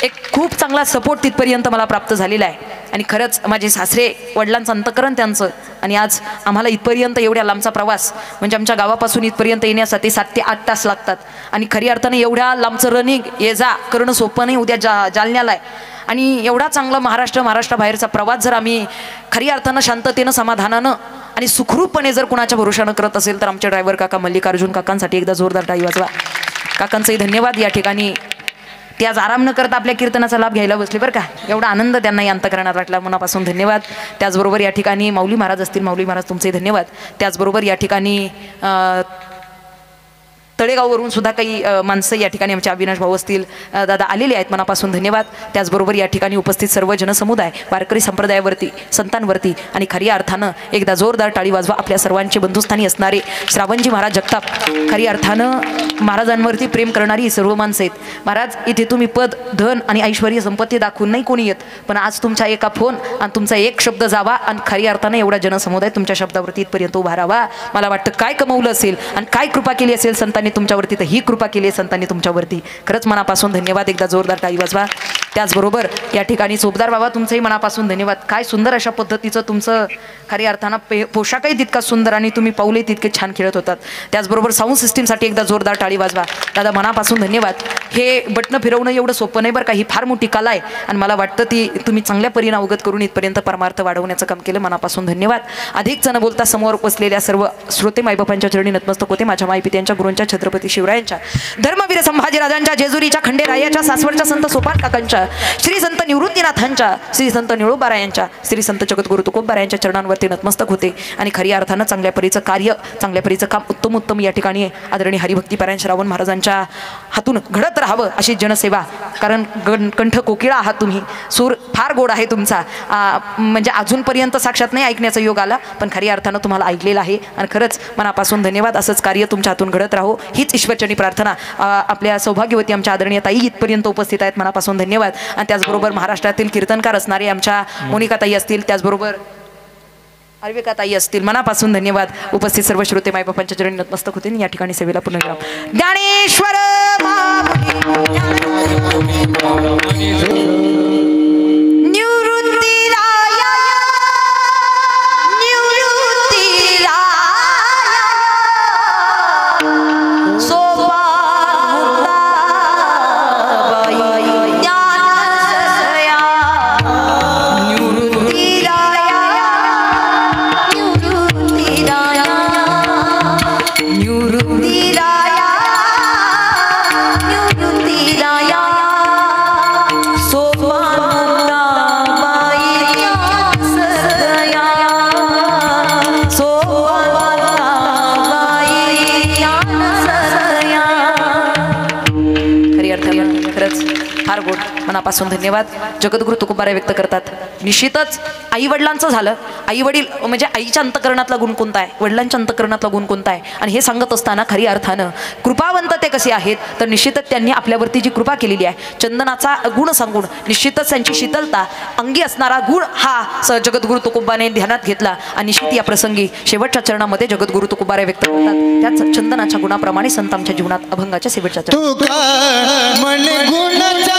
एक खूप चांगला सपोर्ट तिथपर्यंत मला प्राप्त झालेला आहे. आणि खरंच माझे सासरे वडिलांचं अंतकरण त्यांचं, आणि आज आम्हाला इथपर्यंत एवढ्या लांबचा प्रवास म्हणजे आमच्या गावापासून इथपर्यंत येण्यासाठी 7 ते 8 तास लागतात. आणि खरी अर्थाने एवढ्या लांबचं रनिंग ये जा करणं सोपं नाही. उद्या जालन्याला आहे आणि एवढा चांगला महाराष्ट्राबाहेरचा प्रवास जर आम्ही खरी अर्थानं शांततेनं समाधानानं आणि सुखरूपपणे जर कुणाच्या भरोशानं करत असेल तर आमचे ड्रायव्हर काका मल्लिकार्जुन काकांसाठी एकदा जोरदार टाळी वाजवा. काकांचंही धन्यवाद. या ठिकाणी ते आज आराम न करता आपल्या कीर्तनाचा लाभ घ्यायला बसले बरं का. एवढा आनंद त्यांना या अंतकरणात वाटला, मनापासून धन्यवाद. त्याचबरोबर या ठिकाणी माऊली महाराज असतील, माऊली महाराज तुमचेही धन्यवाद. त्याचबरोबर या ठिकाणी तळेगाववरून सुद्धा काही माणसं या ठिकाणी आमचे अविनाश भाऊ असतील, दादा आलेले आहेत, मनापासून धन्यवाद. त्याचबरोबर या ठिकाणी उपस्थित सर्व जनसमुदाय वारकरी संप्रदायावरती संतांवरती आणि खऱ्या अर्थानं एकदा जोरदार टाळी वाजवा. आपल्या सर्वांचे बंधुस्थानी असणारे श्रावणजी महाराज जगताप, खरी अर्थानं महाराजांवरती प्रेम करणारी सर्व माणसं आहेत. महाराज, इथे तुम्ही पद धन आणि ऐश्वर्य संपत्ती दाखवून नाही कोणी येत, पण आज तुमचा एका फोन आणि तुमचा एक शब्द जावा आणि खरी अर्थानं एवढा जनसमुदाय तुमच्या शब्दावरती इथपर्यंत उभा राहावा. मला वाटतं काय कमवलं असेल आणि काय कृपा केली असेल संतांनी तुमच्यावरती, तर ही कृपा केली आहे संतांनी तुमच्यावरती. खरंच मनापासून धन्यवाद. एकदा जोरदार टाळी वाजवा. त्याचबरोबर या ठिकाणी सोबदार बाबा तुमचंही मनापासून धन्यवाद. काय सुंदर अशा पद्धतीचं तुमचं खऱ्या अर्थानं पोशाखही तितका सुंदर आणि तुम्ही पाऊलही तितके छान खेळत होतात. त्याचबरोबर साऊंड सिस्टीमसाठी एकदा जोरदार टाळी वाजवा. दादा मनापासून धन्यवाद. हे बटणं फिरवणं एवढं सोपं नाही बरं का, ही फार मोठी कला आहे आणि मला वाटतं ती तुम्ही चांगल्या परीने अवगत करून इथपर्यंत परमार्थ वाढवण्याचं काम केलं. मनापासून धन्यवाद. अधिक न बोलता समोर बसलेल्या सर्व श्रोते मायबापांच्या चरणी नतमस्तक होते. माझ्या मायपित्यांच्या गुरूंच्या छत्रपती शिवरायांच्या, धर्मवीर संभाजीराजांच्या, जेजुरीच्या खंडेरायाच्या, सासवडच्या संत सोपान काकांच्या, श्री संत निवृत्तीनाथांच्या, श्री संत निळोबारायांच्या, श्री संत जगद्गुरु तुकोबारायांच्या चरणांवरती नतमस्तक होते. आणि खऱ्या अर्थानं चांगल्या परीचं कार्य, चांगल्या परीचं काम उत्तम उत्तम या ठिकाणी आदरणीय हरिभक्तीपरायण श्रावण महाराजांच्या हातून घडत राहावं अशी जनसेवा. कारण कंठ कोकिळा आहात तुम्ही, सूर फार गोड आहे तुमचा. म्हणजे अजूनपर्यंत साक्षात नाही ऐकण्याचा योग आला, पण खऱ्या अर्थानं तुम्हाला ऐकलेलं आहे आणि खरंच मनापासून धन्यवाद. असंच कार्य तुमच्या हातून घडत राहो हीच ईश्वरचरणी प्रार्थना. आपल्या सौभाग्यवती आमच्या आदरणीय ताई इथपर्यंत उपस्थित आहेत, मनापासून धन्यवाद. आणि त्याचबरोबर महाराष्ट्रातील कीर्तनकार असणारे आमच्या मोनिकाताई असतील, त्याचबरोबर अर्विकाताई असतील, मनापासून धन्यवाद. उपस्थित सर्व श्रोते मायबापांच्या चरणी नतमस्तक होते. या ठिकाणी सेवेला पुनर्विराम. ज्ञानेश्वर मनापासून धन्यवाद. जगद्गुरु तुकोबाराय व्यक्त करतात, निश्चितच आई वडिलांचं झालं. आई वडील म्हणजे आईच्या अंतकरणातला गुण कोणता आहे, वडिलांच्या अंतकरणातला गुण कोणता आहे, आणि हे सांगत असताना खरी अर्थानं कृपावंत ते कसे आहेत, तर निश्चितच त्यांनी आपल्यावरती जी कृपा केलेली आहे, चंदनाचा गुण सांगून निश्चितच त्यांची शीतलता, अंगी असणारा गुण हा जगद्गुरु तुकोबाने ध्यानात घेतला. आणि निश्चित या प्रसंगी शेवटच्या चरणामध्ये जगद्गुरु तुकोबाराय व्यक्त करतात, त्याच चंदनाच्या गुणाप्रमाणे संत आमच्या जीवनात अभंगाच्या शेवटच्या तुका मन गुणाचा